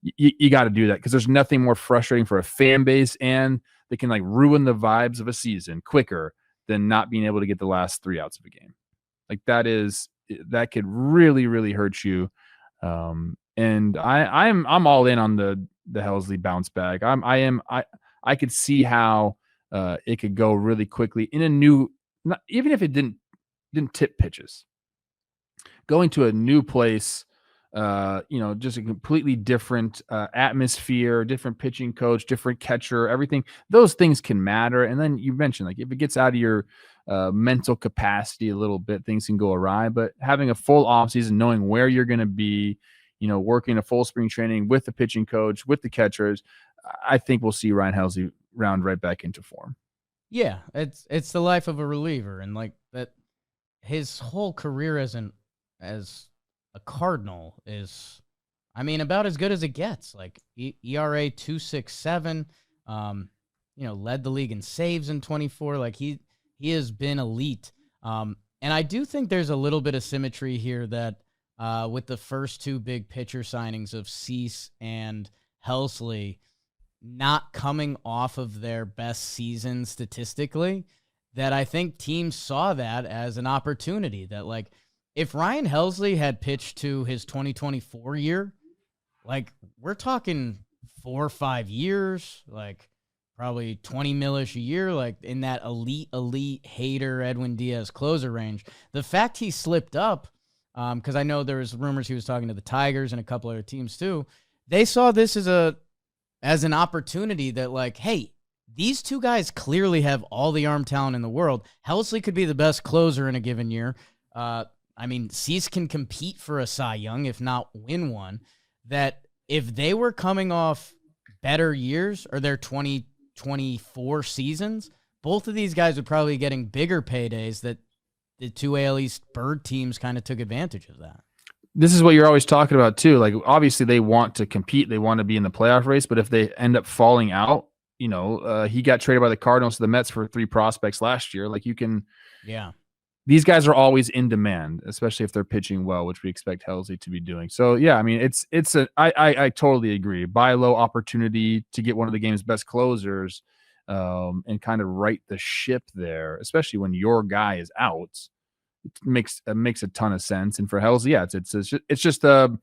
[SPEAKER 2] You got to do that, because there's nothing more frustrating for a fan base, and they can ruin the vibes of a season quicker than not being able to get the last 3 outs of a game. That could really, really hurt you. And I'm all in on the Helsley bounce back. I could see how it could go really quickly in a new, even if it didn't tip pitches, going to a new place, just a completely different atmosphere, different pitching coach, different catcher, everything. Those things can matter. And then you mentioned, like, if it gets out of your mental capacity a little bit, things can go awry. But having a full offseason, knowing where you're going to be, working a full spring training with the pitching coach, with the catchers, I think we'll see Ryan Helsley round right back into form.
[SPEAKER 1] Yeah, it's the life of a reliever, and like that, his whole career as a Cardinal is, I mean, about as good as it gets. Like ERA 2.67, led the league in saves in 24. Like he has been elite. And I do think there's a little bit of symmetry here that with the first two big pitcher signings of Cease and Helsley not coming off of their best season statistically, that I think teams saw that as an opportunity that, like, if Ryan Helsley had pitched to his 2024 year, like, we're talking 4 or 5 years, like probably 20 millish a year, like in that elite Hader, Edwin Diaz closer range. The fact he slipped up, because I know there was rumors he was talking to the Tigers and a couple other teams too. They saw this as an opportunity that, like, hey, these two guys clearly have all the arm talent in the world. Helsley could be the best closer in a given year. I mean, Cease can compete for a Cy Young, if not win one. That if they were coming off better years or their 2024 seasons, both of these guys would probably be getting bigger paydays. That the two AL East bird teams kind of took advantage of that.
[SPEAKER 2] This is what you're always talking about too. Like, obviously they want to compete. They want to be in the playoff race, but if they end up falling out, he got traded by the Cardinals to the Mets for 3 prospects last year. Like, these guys are always in demand, especially if they're pitching well, which we expect Helsley to be doing. So yeah, I mean, I totally agree. Buy low opportunity to get one of the game's best closers, and kind of right the ship there, especially when your guy is out. It makes a ton of sense. And for Helsley, yeah, it's just a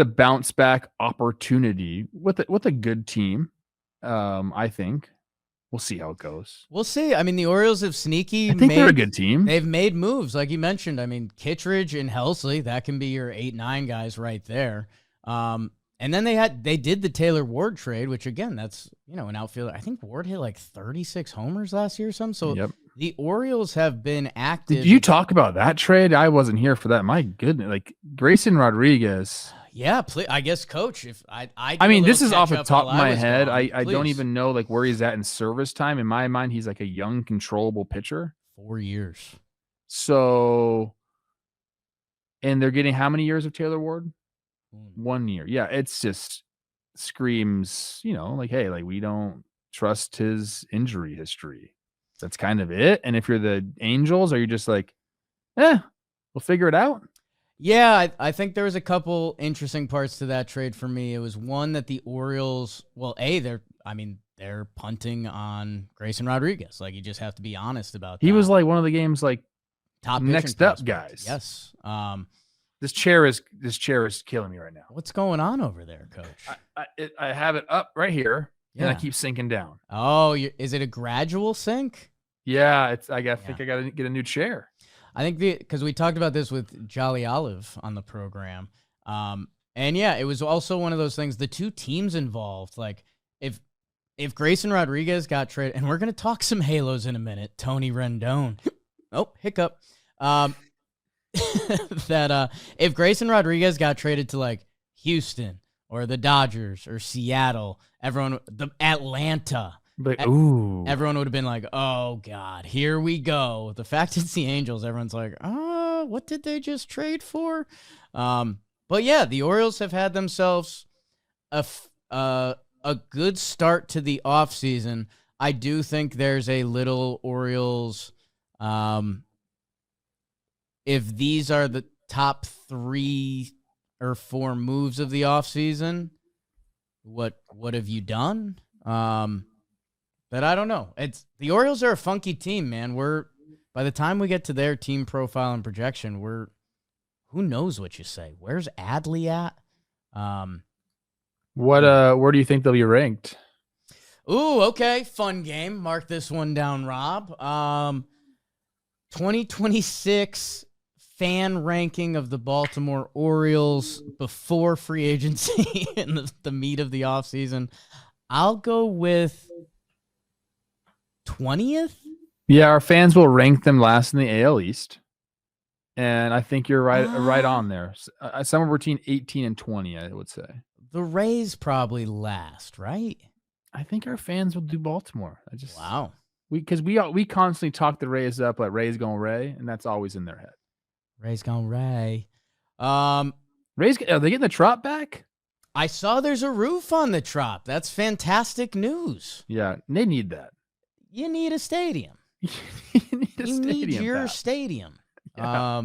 [SPEAKER 2] bounce back opportunity with a good team. I think we'll see how it goes.
[SPEAKER 1] We'll see. I mean, the Orioles have I
[SPEAKER 2] think they're a good team.
[SPEAKER 1] They've made moves, like you mentioned. I mean, Kittredge and Helsley, that can be your 8-9 guys right there. And then they did the Taylor Ward trade, which again, that's, an outfielder. I think Ward hit like 36 homers last year or something. So
[SPEAKER 2] yep.
[SPEAKER 1] The Orioles have been active.
[SPEAKER 2] Did you talk about that trade? I wasn't here for that. My goodness, like Grayson Rodriguez.
[SPEAKER 1] Yeah, I guess, Coach. If I
[SPEAKER 2] mean, this is off the top of my head. I don't
[SPEAKER 1] Please.
[SPEAKER 2] Even know like where he's at in service time. In my mind, he's like a young, controllable pitcher.
[SPEAKER 1] 4 years.
[SPEAKER 2] So, and they're getting how many years of Taylor Ward? 1 year. Yeah, it's just screams, like, hey, like, we don't trust his injury history. That's kind of it. And if you're the Angels, are you just like, we'll figure it out?
[SPEAKER 1] Yeah, I think there was a couple interesting parts to that trade for me. It was one that the Orioles, they're punting on Grayson Rodriguez. Like, you just have to be honest about that.
[SPEAKER 2] He was like one of the game's like
[SPEAKER 1] top
[SPEAKER 2] next up guys.
[SPEAKER 1] Yes.
[SPEAKER 2] This chair is killing me right now.
[SPEAKER 1] What's going on over there, Coach?
[SPEAKER 2] I have it up right here, and I keep sinking down.
[SPEAKER 1] Oh, is it a gradual sink?
[SPEAKER 2] Yeah, think I got to get a new chair.
[SPEAKER 1] I think because we talked about this with Jolly Olive on the program. And yeah, it was also one of those things, the two teams involved, like if Grayson Rodriguez got traded, and we're going to talk some Halos in a minute, Tony Rendon. Oh, hiccup. That if Grayson Rodriguez got traded to like Houston or the Dodgers or Seattle, Atlanta,
[SPEAKER 2] but
[SPEAKER 1] everyone would have been like, oh God, here we go. The fact it's the Angels, everyone's like, what did they just trade for? But yeah, the Orioles have had themselves a good start to the offseason. I do think there's a little Orioles, if these are the top 3 or 4 moves of the offseason, what have you done? But I don't know. The Orioles are a funky team, man. By the time we get to their team profile and projection, who knows what you say? Where's Adley at?
[SPEAKER 2] Where do you think they'll be ranked?
[SPEAKER 1] Ooh, okay. Fun game. Mark this one down, Rob. 2026 fan ranking of the Baltimore Orioles before free agency and the meat of the offseason. I'll go with 20th.
[SPEAKER 2] Yeah, our fans will rank them last in the AL East. And I think you're right on there. Somewhere between 18 and 20, I would say.
[SPEAKER 1] The Rays probably last, right?
[SPEAKER 2] I think our fans will do Baltimore.
[SPEAKER 1] Wow.
[SPEAKER 2] Because we constantly talk the Rays up, like Rays going Ray, and that's always in their head.
[SPEAKER 1] Rays gone Ray.
[SPEAKER 2] Rays, are they getting the Trop back?
[SPEAKER 1] I saw there's a roof on the Trop. That's fantastic news.
[SPEAKER 2] Yeah, they need that.
[SPEAKER 1] You need a stadium.
[SPEAKER 2] You
[SPEAKER 1] need your
[SPEAKER 2] Pat.
[SPEAKER 1] stadium.
[SPEAKER 2] Yeah.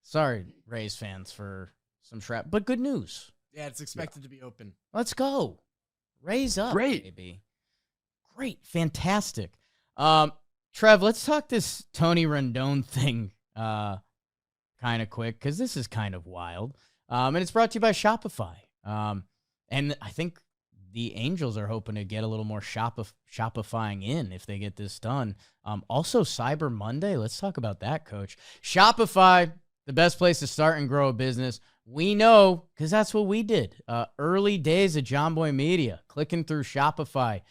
[SPEAKER 1] Sorry, Rays fans, for some shrap, but good news.
[SPEAKER 3] Yeah, it's expected to be open.
[SPEAKER 1] Let's go. Raise up,
[SPEAKER 2] Great.
[SPEAKER 1] baby. Great. Fantastic. Trev, let's talk this Tony Rendon thing kind of quick, because this is kind of wild. And it's brought to you by Shopify. And I think the Angels are hoping to get a little more Shopifying in if they get this done. Also, Cyber Monday. Let's talk about that, Coach. Shopify, the best place to start and grow a business. We know, because that's what we did. Early days of John Boy Media, clicking through Shopify,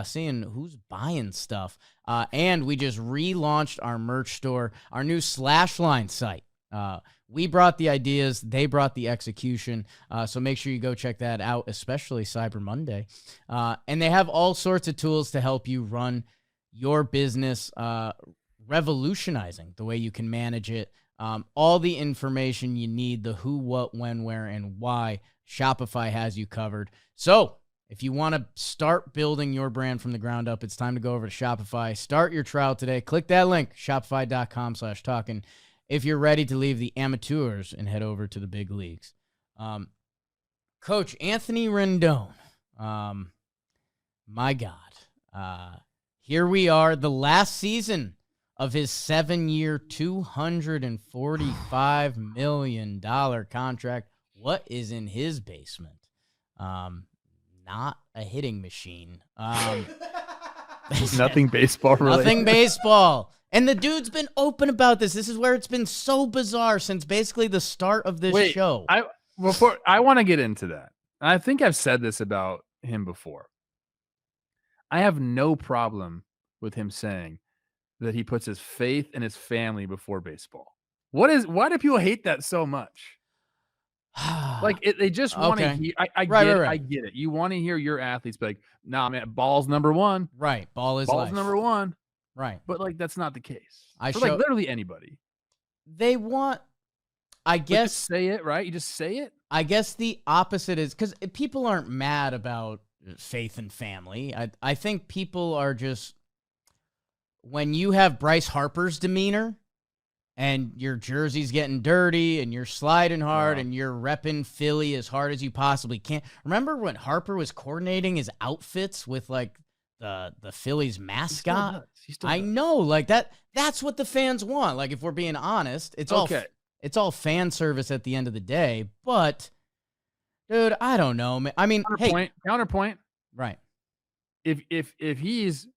[SPEAKER 1] seeing who's buying stuff. And we just relaunched our merch store, our new Slashline site. We brought the ideas, they brought the execution, so make sure you go check that out, especially Cyber Monday. And they have all sorts of tools to help you run your business, revolutionizing the way you can manage it. All the information you need, the who, what, when, where, and why, Shopify has you covered. So if you want to start building your brand from the ground up, it's time to go over to Shopify. Start your trial today. Click that link, shopify.com/talkin'. If you're ready to leave the amateurs and head over to the big leagues. Coach Anthony Rendon, my God. Here we are, the last season of his 7-year, $245 million contract. What is in his basement? Not a hitting machine.
[SPEAKER 2] Nothing baseball related.
[SPEAKER 1] Nothing baseball. And the dude's been open about this. This is where it's been so bizarre since basically the start of this show.
[SPEAKER 2] I want to get into that. I think I've said this about him before. I have no problem with him saying that he puts his faith and his family before baseball. Why do people hate that so much? They just want to hear. I get it. You want to hear your athletes be like, "Nah, man, ball's number one."
[SPEAKER 1] Right, ball's life.
[SPEAKER 2] Number one.
[SPEAKER 1] Right.
[SPEAKER 2] But that's not the case. For literally anybody.
[SPEAKER 1] They want, I guess.
[SPEAKER 2] Just say it, right? You just say it.
[SPEAKER 1] I guess the opposite is, because people aren't mad about faith and family. I think people are just, when you have Bryce Harper's demeanor and your jersey's getting dirty and you're sliding hard and you're repping Philly as hard as you possibly can. Remember when Harper was coordinating his outfits with the Phillies mascot?
[SPEAKER 2] He still
[SPEAKER 1] I
[SPEAKER 2] does.
[SPEAKER 1] know, that's what the fans want. If we're being honest, it's all fan service at the end of the day. But, dude, I don't know, man. I mean,
[SPEAKER 2] counterpoint.
[SPEAKER 1] Right.
[SPEAKER 2] If he's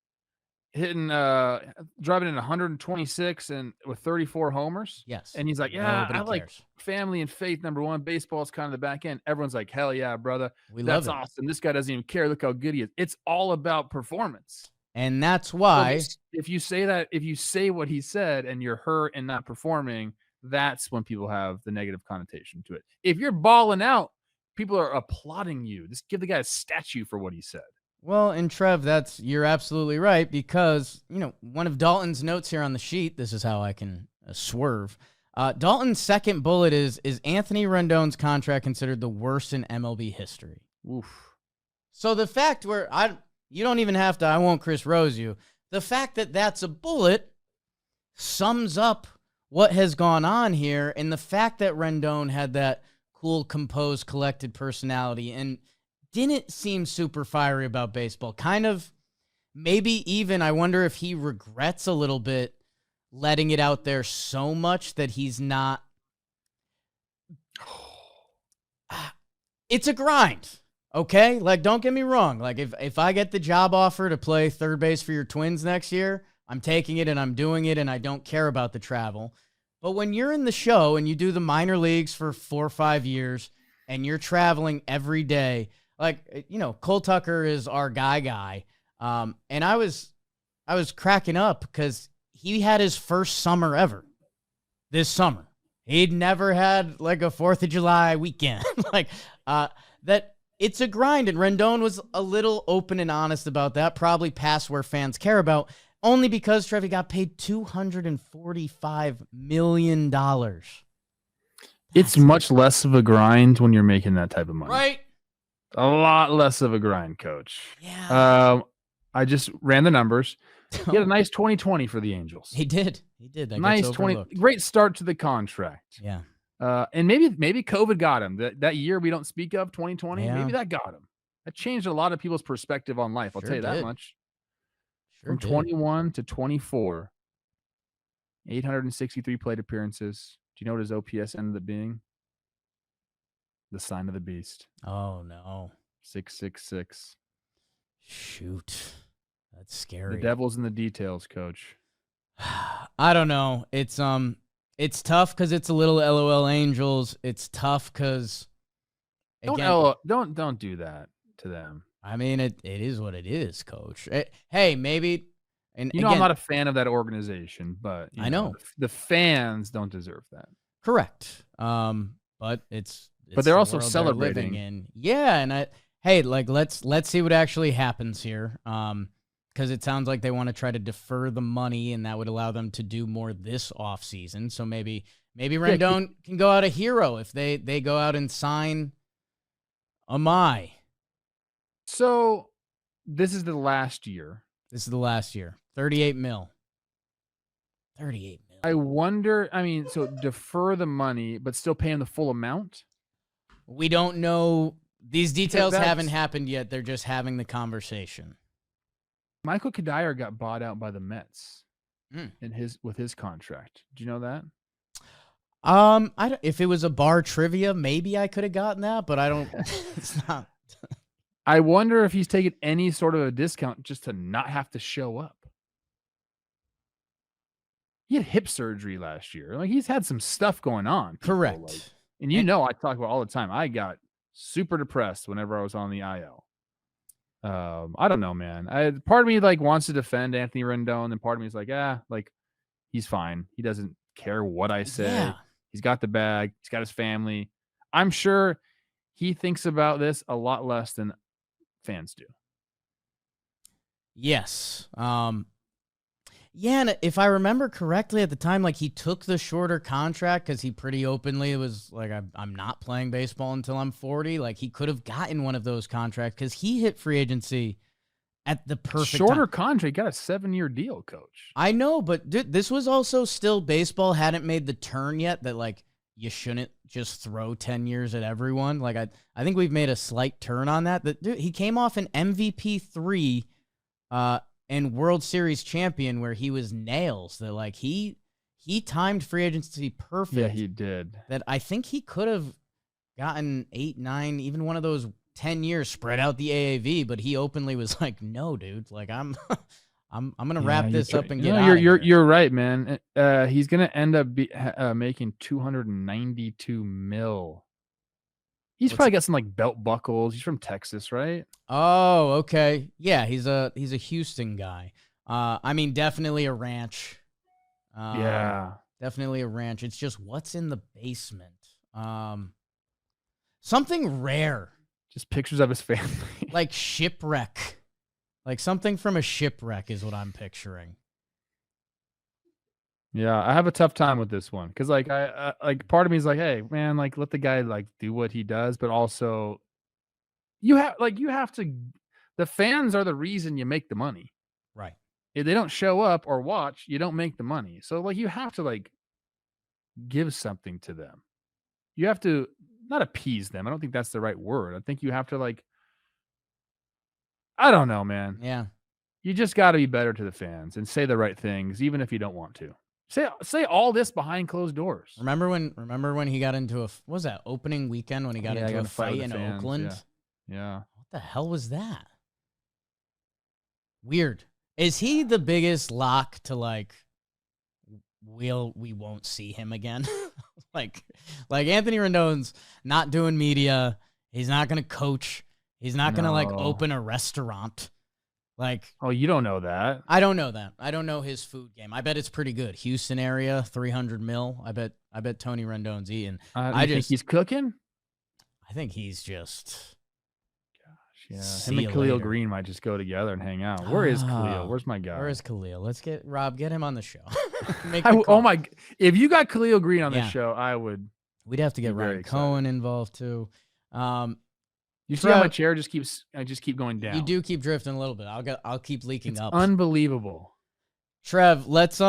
[SPEAKER 2] hitting driving in 126 and with 34 homers,
[SPEAKER 1] yes,
[SPEAKER 2] and he's like,
[SPEAKER 1] nobody
[SPEAKER 2] I like
[SPEAKER 1] cares.
[SPEAKER 2] family and faith number one. Baseball's kind of the back end. Everyone's like, hell yeah, brother. That's awesome. This guy doesn't even care. Look how good he is. It's all about performance.
[SPEAKER 1] And that's why,
[SPEAKER 2] if you say that, if you say what he said and you're hurt and not performing, that's when people have the negative connotation to it. If you're balling out, people are applauding you. Just give the guy a statue for what he said.
[SPEAKER 1] well, and Trev, you're absolutely right, because, one of Dalton's notes here on the sheet, this is how I can swerve. Dalton's second bullet is Anthony Rendon's contract considered the worst in MLB history?
[SPEAKER 2] Oof.
[SPEAKER 1] So the fact where you don't even have to, I won't Chris Rose you. The fact that that's a bullet sums up what has gone on here, and the fact that Rendon had that cool, composed, collected personality and didn't seem super fiery about baseball. Kind of, maybe even, I wonder if he regrets a little bit letting it out there so much that he's not. It's a grind. Okay, like don't get me wrong. Like if I get the job offer to play third base for your Twins next year, I'm taking it and I'm doing it and I don't care about the travel. But when you're in the show and you do the minor leagues for 4 or 5 years and you're traveling every day, like Cole Tucker is our guy. And I was cracking up because he had his first summer ever this summer. He'd never had like a 4th of July weekend. That it's a grind. And Rendon was a little open and honest about that, probably past where fans care about, only because Trevi got paid $245 million.
[SPEAKER 2] It's much less of a grind when you're making that type of money.
[SPEAKER 1] Right?
[SPEAKER 2] A lot less of a grind, coach.
[SPEAKER 1] Yeah.
[SPEAKER 2] I just ran the numbers. He had a nice 2020 for the Angels.
[SPEAKER 1] He did. That
[SPEAKER 2] nice 20. Great start to the contract.
[SPEAKER 1] Yeah.
[SPEAKER 2] And maybe COVID got him. That year we don't speak of, 2020,
[SPEAKER 1] yeah.
[SPEAKER 2] maybe that got him. That changed a lot of people's perspective on life. I'll tell you that much. From 21 to 24, 863 plate appearances. Do you know what his OPS ended up being? The sign of the beast.
[SPEAKER 1] Oh, no.
[SPEAKER 2] 666.
[SPEAKER 1] Shoot. That's scary.
[SPEAKER 2] The devil's in the details, coach.
[SPEAKER 1] I don't know. It's tough because it's a little LOL Angels. It's tough because
[SPEAKER 2] don't do that to them.
[SPEAKER 1] I mean, it is what it is, coach. Hey, maybe. And
[SPEAKER 2] again, I'm not a fan of that organization, but
[SPEAKER 1] I know
[SPEAKER 2] the fans don't deserve that.
[SPEAKER 1] Correct. But it's
[SPEAKER 2] they're also celebrating.
[SPEAKER 1] In. Yeah, and let's see what actually happens here. Because it sounds like they want to try to defer the money, and that would allow them to do more this offseason. So maybe Rendon can go out a hero if they go out and sign Amai.
[SPEAKER 2] So this is the last year.
[SPEAKER 1] 38 mil. 38 mil.
[SPEAKER 2] I wonder, so defer the money, but still pay him the full amount?
[SPEAKER 1] We don't know. These details haven't happened yet. They're just having the conversation.
[SPEAKER 2] Michael Kadire got bought out by the Mets with his contract. Do you know that?
[SPEAKER 1] If it was a bar trivia, maybe I could have gotten that, but I don't. It's not.
[SPEAKER 2] I wonder if he's taken any sort of a discount just to not have to show up. He had hip surgery last year. Like, he's had some stuff going on.
[SPEAKER 1] Correct.
[SPEAKER 2] And I talk about all the time. I got super depressed whenever I was on the IL. I don't know, man. Part of me wants to defend Anthony Rendon, and part of me is he's fine. He doesn't care what I say.
[SPEAKER 1] Yeah.
[SPEAKER 2] He's got the bag. He's got his family. I'm sure he thinks about this a lot less than fans do.
[SPEAKER 1] Yes. Yeah, and if I remember correctly at the time, he took the shorter contract because he pretty openly was like, I'm not playing baseball until I'm 40. He could have gotten one of those contracts because he hit free agency at the perfect
[SPEAKER 2] shorter
[SPEAKER 1] time.
[SPEAKER 2] Contract. Got a 7-year deal, coach.
[SPEAKER 1] I know, but this was also still baseball hadn't made the turn yet that you shouldn't just throw 10 years at everyone. I think we've made a slight turn on that. He came off an MVP 3 and World Series champion where he was nails. That he timed free agency perfect.
[SPEAKER 2] Yeah, he did.
[SPEAKER 1] That I think he could have gotten 8, 9, even one of those 10 years spread out the AAV, but he openly was like, "No, dude, I'm gonna wrap this up and get out."
[SPEAKER 2] You're right, man. He's gonna end up making $292 million. He's probably got some belt buckles. He's from Texas, right?
[SPEAKER 1] Oh, okay. Yeah, he's a Houston guy. Definitely a ranch.
[SPEAKER 2] Yeah.
[SPEAKER 1] Definitely a ranch. It's just what's in the basement. Something rare.
[SPEAKER 2] Just pictures of his family.
[SPEAKER 1] Shipwreck. Something from a shipwreck is what I'm picturing.
[SPEAKER 2] Yeah, I have a tough time with this one because I part of me is hey man, let the guy do what he does, but also you have to. The fans are the reason you make the money,
[SPEAKER 1] right?
[SPEAKER 2] If they don't show up or watch, you don't make the money. So you have to give something to them. You have to not appease them. I don't think that's the right word. I think you have to I don't know, man.
[SPEAKER 1] Yeah,
[SPEAKER 2] you just got to be better to the fans and say the right things, even if you don't want to. Say all this behind closed doors.
[SPEAKER 1] Remember when he got into what was that opening weekend when he got into a fight in
[SPEAKER 2] fans,
[SPEAKER 1] Oakland?
[SPEAKER 2] Yeah. Yeah.
[SPEAKER 1] What the hell was that? Weird. Is he the biggest lock to like we won't see him again? like Anthony Rendon's not doing media. He's not gonna coach. He's not gonna like
[SPEAKER 2] No.
[SPEAKER 1] open a restaurant. Like,
[SPEAKER 2] Oh, you don't know that.
[SPEAKER 1] I don't know that. I don't know his food game. I bet it's pretty good. Houston area, 300 mil. I bet Tony Rendon's eating.
[SPEAKER 2] I think he's cooking.
[SPEAKER 1] I think he's just.
[SPEAKER 2] Yeah,
[SPEAKER 1] See
[SPEAKER 2] him
[SPEAKER 1] you
[SPEAKER 2] and Khalil
[SPEAKER 1] later.
[SPEAKER 2] Green might just go together and hang out. Where is Khalil? Where's my guy?
[SPEAKER 1] Where is Khalil? Let's get Rob. Get him on the show.
[SPEAKER 2] Oh my! If you got Khalil Green on
[SPEAKER 1] Yeah.
[SPEAKER 2] this show, I would.
[SPEAKER 1] We'd have to get
[SPEAKER 2] Be very
[SPEAKER 1] Ryan
[SPEAKER 2] excited.
[SPEAKER 1] Cohen involved too.
[SPEAKER 2] You see how my
[SPEAKER 1] Trev,
[SPEAKER 2] chair just keeps? I just keep going down.
[SPEAKER 1] you do keep drifting a little bit. I'll keep leaking
[SPEAKER 2] It's
[SPEAKER 1] up.
[SPEAKER 2] unbelievable.
[SPEAKER 1] Trev, let's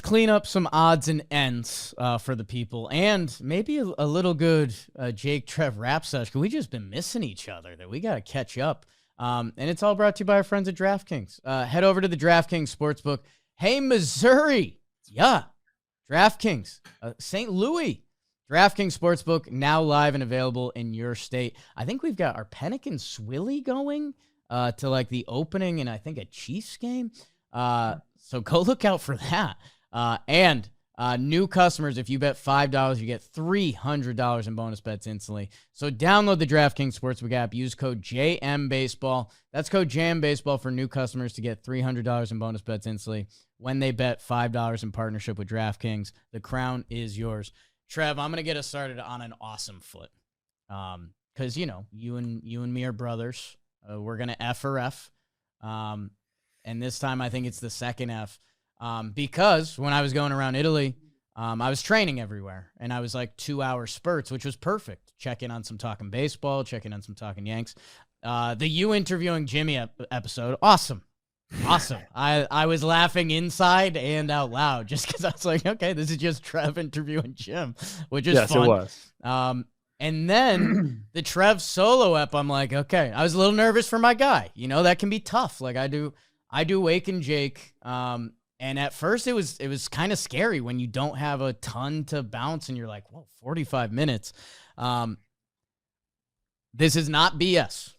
[SPEAKER 1] clean up some odds and ends for the people, and maybe a little good Jake Trev rap session. We just been missing each other that we got to catch up. And it's all brought to you by our friends at DraftKings. Head over to the DraftKings Sportsbook. Hey, Missouri. Yeah. DraftKings. St. Louis. DraftKings Sportsbook now live and available in your state. I think we've got our Pennick and Swilly going to like the opening and I think a Chiefs game. So go look out for that. And new customers, if you bet $5, you get $300 in bonus bets instantly. So download the DraftKings Sportsbook app. Use code JMBaseball. That's code JMBaseball for new customers to get $300 in bonus bets instantly when they bet $5 in partnership with DraftKings. The crown is yours. Trev, I'm going to get us started on an awesome foot. Because, you and me are brothers. We're going to F or F. And this time I think it's the second F. Because when I was going around Italy, I was training everywhere. And I was like 2-hour spurts, which was perfect. Checking on some Talking Baseball, checking on some Talking Yanks. The you interviewing Jimmy episode, awesome. Awesome. I was laughing inside and out loud just because I was like, okay, this is just Trev interviewing Jim, which is fun.
[SPEAKER 2] Yes, it was.
[SPEAKER 1] And then the Trev solo ep, I'm like, okay, I was a little nervous for my guy. That can be tough. Like I do Wake and Jake. And at first it was kind of scary when you don't have a ton to bounce and you're like, whoa, 45 minutes. This is not BS.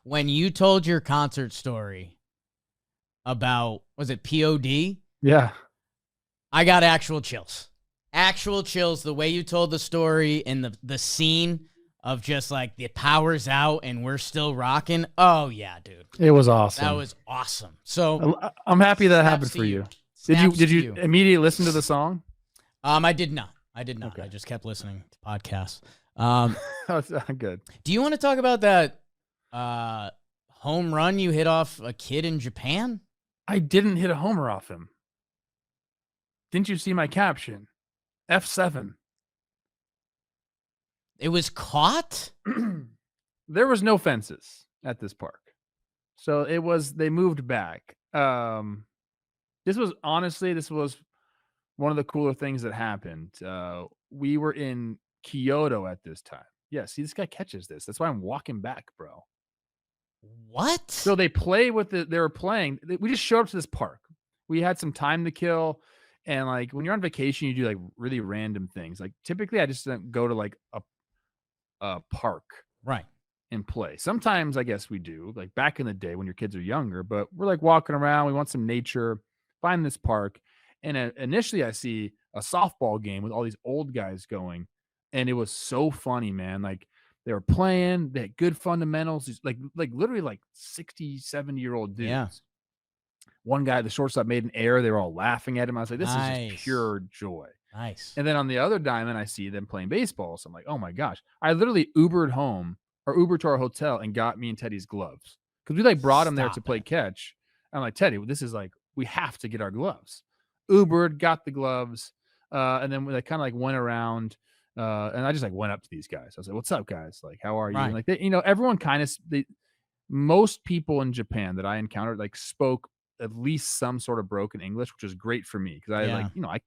[SPEAKER 1] When you told your concert story about, was it POD?
[SPEAKER 2] Yeah.
[SPEAKER 1] I got actual chills. Actual chills, the way you told the story and the scene of just like the power's out and we're still rocking. Oh, yeah, dude.
[SPEAKER 2] It was awesome.
[SPEAKER 1] That was awesome. So
[SPEAKER 2] I'm happy that
[SPEAKER 1] snaps
[SPEAKER 2] happened
[SPEAKER 1] to
[SPEAKER 2] for you.
[SPEAKER 1] Snaps
[SPEAKER 2] Did
[SPEAKER 1] to
[SPEAKER 2] you immediately listen to the song?
[SPEAKER 1] I did not.
[SPEAKER 2] Okay.
[SPEAKER 1] I just kept listening to podcasts.
[SPEAKER 2] That's good.
[SPEAKER 1] Do you want to talk about that home run you hit off a kid in Japan?
[SPEAKER 2] I didn't hit a homer off him. Didn't you see my caption? F7.
[SPEAKER 1] It was caught?
[SPEAKER 2] There was no fences at this park. So they moved back. This was one of the cooler things that happened. We were in Kyoto at this time. Yeah, see, this guy catches this. That's why I'm walking back, bro.
[SPEAKER 1] What?
[SPEAKER 2] So they were playing. We just showed up to this park. We had some time to kill. And like when you're on vacation, you do like really random things. Like typically I just go to like a park.
[SPEAKER 1] Right.
[SPEAKER 2] And play. Sometimes I guess we do, like back in the day when your kids are younger, but we're like walking around. We want some nature, find this park. And initially I see a softball game with all these old guys going. And it was so funny, man. Like they were playing, they had good fundamentals, like literally like 60, 70-year-old dudes.
[SPEAKER 1] Yeah.
[SPEAKER 2] One guy, the shortstop, made an error. They were all laughing at him. I was like, this is
[SPEAKER 1] Nice.
[SPEAKER 2] just pure joy.
[SPEAKER 1] Nice.
[SPEAKER 2] And then on the other diamond, I see them playing baseball. So I'm like, oh my gosh. I literally Ubered to our hotel and got me and Teddy's gloves. Because we like brought him there to play catch. I'm like, Teddy, this is like, we have to get our gloves. Ubered, got the gloves. And then we like kind of like went around. And I just like went up to these guys. I was like, what's up, guys? Like, how are you?
[SPEAKER 1] Right.
[SPEAKER 2] And like, everyone kind of, most people in Japan that I encountered like spoke at least some sort of broken English, which was great for me. Because I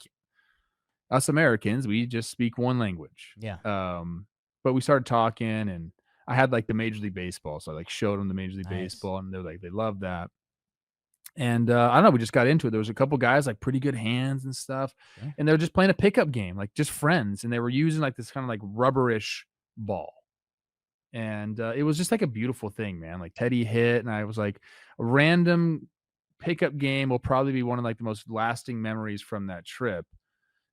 [SPEAKER 2] us Americans, we just speak one language.
[SPEAKER 1] Yeah.
[SPEAKER 2] But we started talking and I had like the Major League Baseball. So I like showed them the Major League
[SPEAKER 1] Nice.
[SPEAKER 2] Baseball and they're like, they love that. And I don't know, we just got into it. There was a couple guys like pretty good hands and stuff.
[SPEAKER 1] Yeah.
[SPEAKER 2] And they were just playing a pickup game, like just friends. And they were using like this kind of like rubberish ball. And it was just like a beautiful thing, man. Like Teddy hit, and I was like, a random pickup game will probably be one of like the most lasting memories from that trip.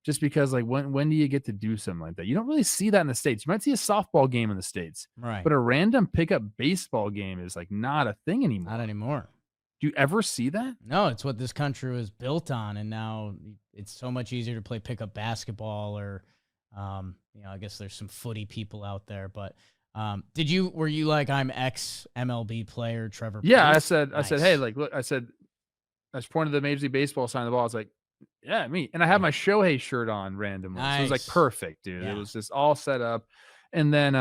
[SPEAKER 2] Just because like when do you get to do something like that? You don't really see that in the States. You might see a softball game in the States,
[SPEAKER 1] Right.
[SPEAKER 2] but a random pickup baseball game is like not a thing anymore.
[SPEAKER 1] Not anymore.
[SPEAKER 2] Do you ever see that?
[SPEAKER 1] No, it's what this country was built on, and now it's so much easier to play pickup basketball or, I guess there's some footy people out there, but were you like, I'm ex MLB player Trevor?
[SPEAKER 2] Yeah,
[SPEAKER 1] Pruitt?
[SPEAKER 2] I said, hey, like, look, I just pointed the Major League Baseball sign on the ball. I was like, yeah, me. And I had my Shohei shirt on randomly. So it was like perfect, dude.
[SPEAKER 1] Yeah.
[SPEAKER 2] It was just all set up. And then,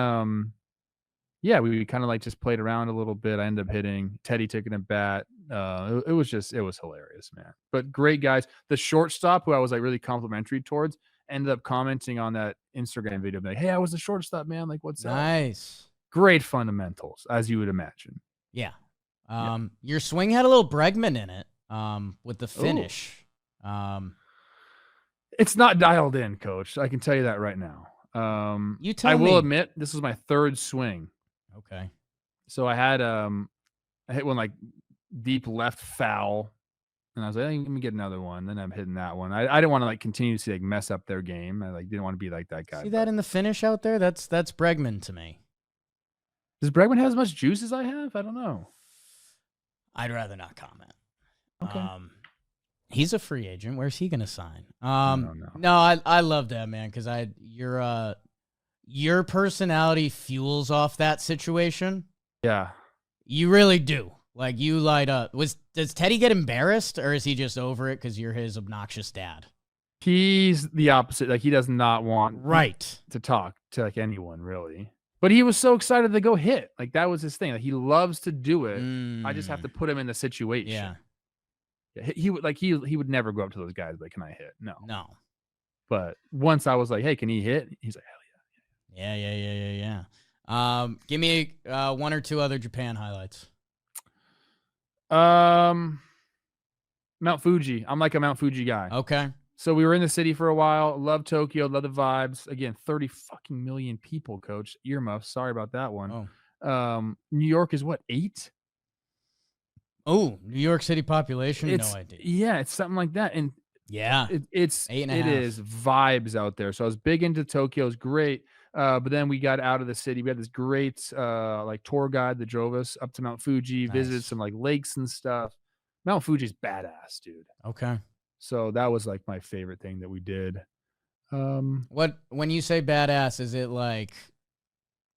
[SPEAKER 2] yeah, we kind of like just played around a little bit. I ended up hitting. Teddy took it at bat. It was hilarious, man. But great guys. The shortstop, who I was like really complimentary towards, ended up commenting on that Instagram video, like, hey, I was the shortstop, man. Like, what's up?
[SPEAKER 1] Nice.
[SPEAKER 2] Great fundamentals, as you would imagine.
[SPEAKER 1] Yeah. Your swing had a little Bregman in it with the finish.
[SPEAKER 2] It's not dialed in, Coach. I can tell you that right now.
[SPEAKER 1] You tell
[SPEAKER 2] I
[SPEAKER 1] me.
[SPEAKER 2] will admit, this was my third swing.
[SPEAKER 1] Okay.
[SPEAKER 2] So I hit one like deep left foul, and I was like, hey, let me get another one. Then I'm hitting that one. I didn't want to like continue to like mess up their game. I like didn't want to be like that guy.
[SPEAKER 1] See that in the finish out there? That's Bregman to me.
[SPEAKER 2] Does Bregman have as much juice as I have? I don't know.
[SPEAKER 1] I'd rather not comment.
[SPEAKER 2] Okay.
[SPEAKER 1] He's a free agent. Where's he gonna sign?
[SPEAKER 2] No.
[SPEAKER 1] I love that, man, because your personality fuels off that situation.
[SPEAKER 2] Yeah.
[SPEAKER 1] You really do. Like, you light up. Does Teddy get embarrassed, or is he just over it because you're his obnoxious dad?
[SPEAKER 2] He's the opposite. Like, he does not want to talk to like anyone, really. But he was so excited to go hit. Like, that was his thing. Like, he loves to do it. I just have to put him in the situation.
[SPEAKER 1] Yeah.
[SPEAKER 2] He would never go up to those guys like, can I hit? No. But once I was like, hey, can he hit? He's like, hell
[SPEAKER 1] yeah. Give me one or two other Japan highlights.
[SPEAKER 2] Mount Fuji. I'm like a Mount Fuji guy.
[SPEAKER 1] Okay.
[SPEAKER 2] So we were in the city for a while. Love Tokyo. Love the vibes. Again, 30 fucking million people, Coach. Earmuffs. Sorry about that one.
[SPEAKER 1] Oh.
[SPEAKER 2] New York is what, 8?
[SPEAKER 1] Oh, New York City population? No idea.
[SPEAKER 2] Yeah, it's something like that. And
[SPEAKER 1] yeah,
[SPEAKER 2] it's
[SPEAKER 1] 8.5.
[SPEAKER 2] It is vibes out there. So I was big into Tokyo. It was great. But then we got out of the city. We had this great like tour guide that drove us up to Mount Fuji, visited some like lakes and stuff. Mount Fuji's badass, dude.
[SPEAKER 1] Okay.
[SPEAKER 2] So that was like my favorite thing that we did.
[SPEAKER 1] When you say badass, is it like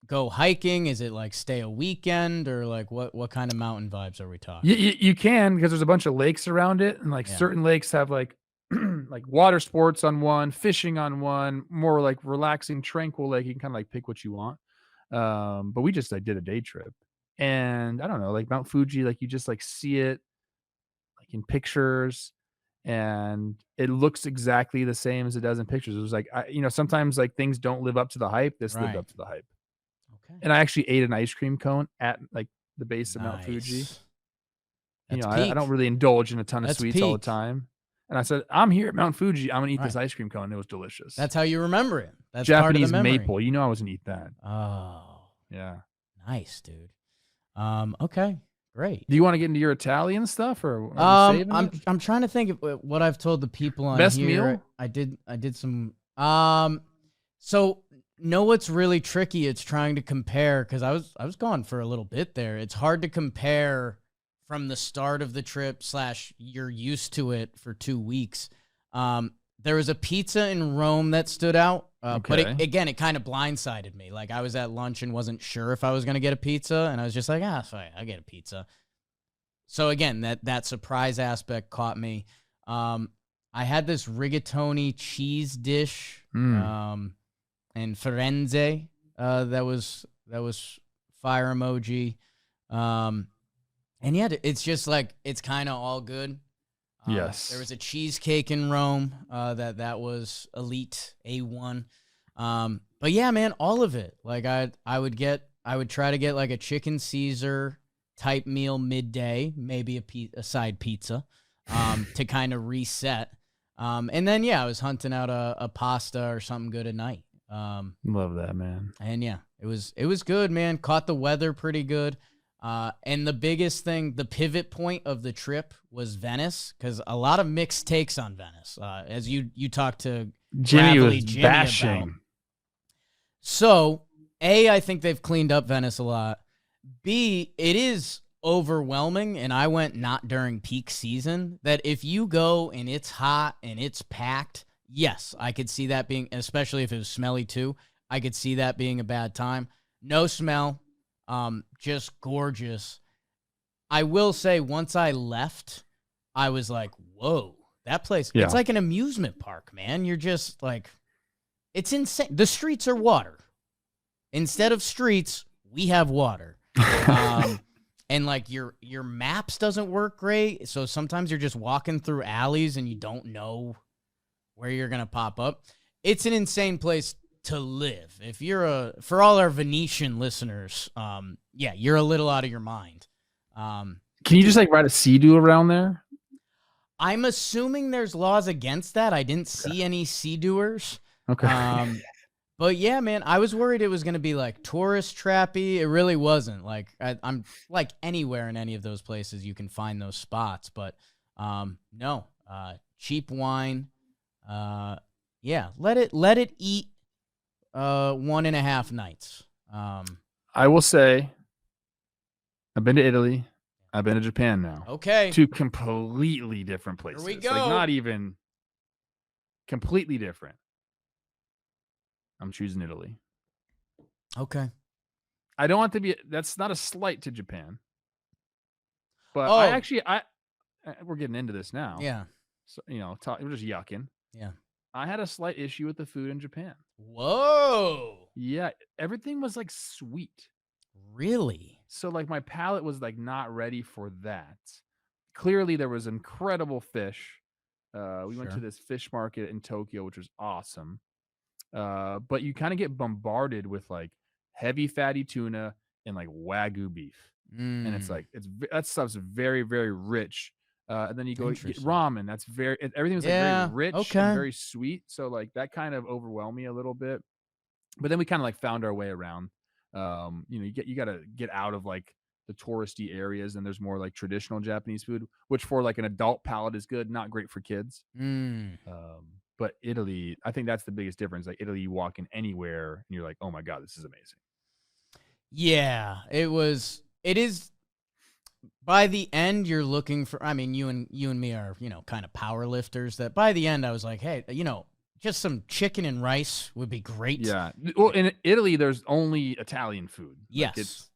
[SPEAKER 1] go hiking? Is it like stay a weekend, or like what kind of mountain vibes are we talking?
[SPEAKER 2] You can, because there's a bunch of lakes around it, and like certain lakes have like like water sports on one, fishing on one, more like relaxing, tranquil lake. You can kind of like pick what you want. But we just like did a day trip, and I don't know, like Mount Fuji, like you just like see it like in pictures, and it looks exactly the same as it does in pictures. It was like, sometimes like things don't live up to the hype. This lived up to the hype.
[SPEAKER 1] Okay.
[SPEAKER 2] And I actually ate an ice cream cone at like the base of Mount Fuji. I don't really indulge in a ton of sweets all the time. And I said, I'm here at Mount Fuji. I'm going to eat this ice cream cone. It was delicious.
[SPEAKER 1] That's how you remember it. That's
[SPEAKER 2] Japanese
[SPEAKER 1] part of the memory.
[SPEAKER 2] maple. I was going to eat that.
[SPEAKER 1] Oh.
[SPEAKER 2] Yeah.
[SPEAKER 1] Nice, dude. Okay. Great.
[SPEAKER 2] Do you want to get into your Italian stuff, or
[SPEAKER 1] I'm trying to think of what I've told the people on
[SPEAKER 2] best
[SPEAKER 1] here.
[SPEAKER 2] meal?
[SPEAKER 1] I did some so know what's really tricky? It's trying to compare, because I was gone for a little bit there. It's hard to compare from the start of the trip / you're used to it for 2 weeks. There was a pizza in Rome that stood out, but it kind of blindsided me. Like, I was at lunch and wasn't sure if I was going to get a pizza, and I was just like, fine, I'll get a pizza. So again, that surprise aspect caught me. I had this rigatoni cheese dish in Firenze that was fire emoji. And yeah, it's just like, it's kind of all good.
[SPEAKER 2] Yes.
[SPEAKER 1] There was a cheesecake in Rome that was elite A1. But yeah, man, all of it. Like, I would try to get like a chicken Caesar type meal midday, maybe a side pizza to kind of reset. And then I was hunting out a pasta or something good at night.
[SPEAKER 2] Love that, man.
[SPEAKER 1] And yeah, It was good, man. Caught the weather pretty good. And the biggest thing, the pivot point of the trip was Venice, because a lot of mixed takes on Venice. As you talked to
[SPEAKER 2] Jimmy
[SPEAKER 1] Gravelly
[SPEAKER 2] was
[SPEAKER 1] Jimmy
[SPEAKER 2] bashing.
[SPEAKER 1] about. So, A, I think they've cleaned up Venice a lot. B, it is overwhelming, and I went not during peak season, that if you go and it's hot and it's packed, yes, I could see that being, especially if it was smelly too, I could see that being a bad time. No smell, just gorgeous. I will say, once I left, I was like, whoa, that place, it's like an amusement park, man. You're just like, it's insane. The streets are water. Instead of streets, we have water. And like your maps doesn't work great, so sometimes you're just walking through alleys and you don't know where you're gonna pop up. It's an insane place to live. If you're for all our Venetian listeners, yeah, you're a little out of your mind.
[SPEAKER 2] Can you just like ride a Sea-Doo around there?
[SPEAKER 1] I'm assuming there's laws against that. I didn't see any Sea-Doers.
[SPEAKER 2] Okay.
[SPEAKER 1] But yeah, man, I was worried it was going to be like tourist trappy. It really wasn't. Like I'm like anywhere in any of those places you can find those spots, but no, cheap wine. Yeah, let it eat 1.5 nights.
[SPEAKER 2] I will say, I've been to Italy. I've been to Japan now.
[SPEAKER 1] Okay.
[SPEAKER 2] 2 completely different places.
[SPEAKER 1] Here we go.
[SPEAKER 2] Like not even completely different. I'm choosing Italy.
[SPEAKER 1] Okay.
[SPEAKER 2] I don't want to be. That's not a slight to Japan. But we're getting into this now.
[SPEAKER 1] Yeah.
[SPEAKER 2] So we're just yucking.
[SPEAKER 1] Yeah.
[SPEAKER 2] I had a slight issue with the food in Japan.
[SPEAKER 1] Whoa.
[SPEAKER 2] Yeah, everything was like sweet.
[SPEAKER 1] Really?
[SPEAKER 2] So like my palate was like not ready for that. Clearly there was incredible fish. We went to this fish market in Tokyo, which was awesome. But you kind of get bombarded with like heavy fatty tuna and like Wagyu beef. And it's like that stuff's very, very rich. And then you go get ramen. That's everything was like very rich and very sweet. So like that kind of overwhelmed me a little bit. But then we kind of like found our way around. You gotta get out of like the touristy areas, and there's more like traditional Japanese food, which for like an adult palate is good, not great for kids. But Italy, I think that's the biggest difference. Like Italy, you walk in anywhere and you're like, oh my God, this is amazing.
[SPEAKER 1] Yeah, it is. By the end, you're looking for, I mean, you and me are, kind of power lifters, that by the end I was like, hey, just some chicken and rice would be great.
[SPEAKER 2] Yeah. Well, in Italy, there's only Italian food.
[SPEAKER 1] Yes.
[SPEAKER 2] Like it's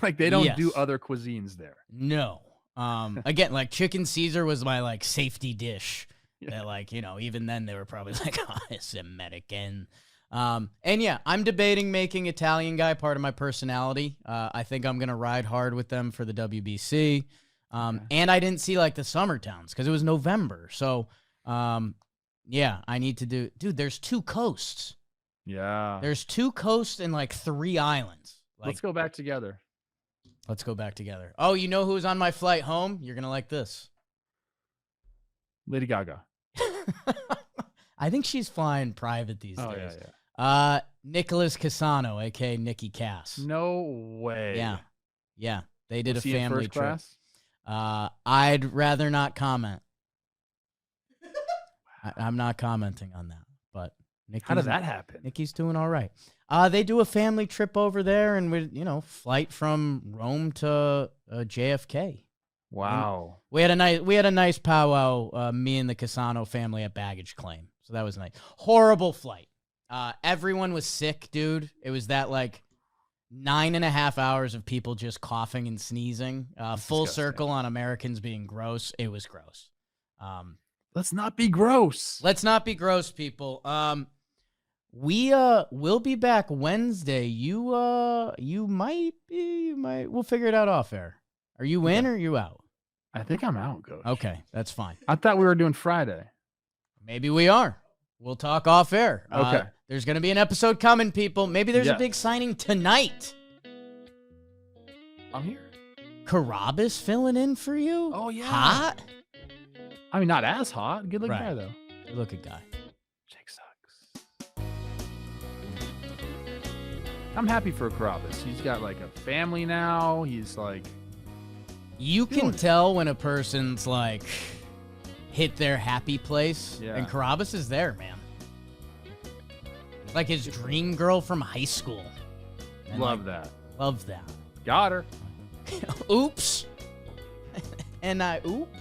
[SPEAKER 2] like they don't do other cuisines there.
[SPEAKER 1] No. Again, like chicken Caesar was my like safety dish. That like, even then they were probably like, oh, it's American. And yeah, I'm debating making Italian guy part of my personality. I think I'm going to ride hard with them for the WBC. And I didn't see like the summer towns because it was November. So, yeah, I need to dude, there's 2 coasts.
[SPEAKER 2] Yeah.
[SPEAKER 1] There's 2 coasts and like 3 islands. Like,
[SPEAKER 2] let's go back together.
[SPEAKER 1] Let's go back together. Oh, you know who's on my flight home? You're going to like this.
[SPEAKER 2] Lady Gaga.
[SPEAKER 1] I think she's flying private these days.
[SPEAKER 2] Yeah.
[SPEAKER 1] Nicholas Casano, a.k.a. Nikki Cass.
[SPEAKER 2] No way.
[SPEAKER 1] Yeah. They did a family
[SPEAKER 2] first
[SPEAKER 1] trip.
[SPEAKER 2] Class?
[SPEAKER 1] I'd rather not comment. I'm not commenting on that. But
[SPEAKER 2] how did that happen?
[SPEAKER 1] Nikki's doing all right. They do a family trip over there, and we, flight from Rome to JFK.
[SPEAKER 2] Wow.
[SPEAKER 1] And we had a nice powwow, me and the Casano family at baggage claim. So that was nice. Horrible flight. Everyone was sick, dude. It was that like 9.5 hours of people just coughing and sneezing. Full circle on Americans being gross. It was gross.
[SPEAKER 2] Let's not be gross.
[SPEAKER 1] Let's not be gross, people. We'll be back Wednesday. You might. We'll figure it out off air. Are you in or are you out?
[SPEAKER 2] I think I'm out, Coach.
[SPEAKER 1] Okay, that's fine.
[SPEAKER 2] I thought we were doing Friday.
[SPEAKER 1] Maybe we are. We'll talk off air.
[SPEAKER 2] Okay.
[SPEAKER 1] There's going to be an episode coming, people. Maybe there's a big signing tonight.
[SPEAKER 2] I'm here.
[SPEAKER 1] Carabas filling in for you?
[SPEAKER 2] Oh, yeah.
[SPEAKER 1] Hot?
[SPEAKER 2] I mean, not as hot. Good looking guy, though.
[SPEAKER 1] Good looking guy.
[SPEAKER 2] Jake sucks. I'm happy for Carabas. He's got like a family now. He's like,
[SPEAKER 1] You can tell when a person's like hit their happy place,
[SPEAKER 2] Yeah.
[SPEAKER 1] and Carabas is there, man. Like his dream girl from high school. And
[SPEAKER 2] love that.
[SPEAKER 1] Love that.
[SPEAKER 2] Got her.
[SPEAKER 1] Oops. And I oops.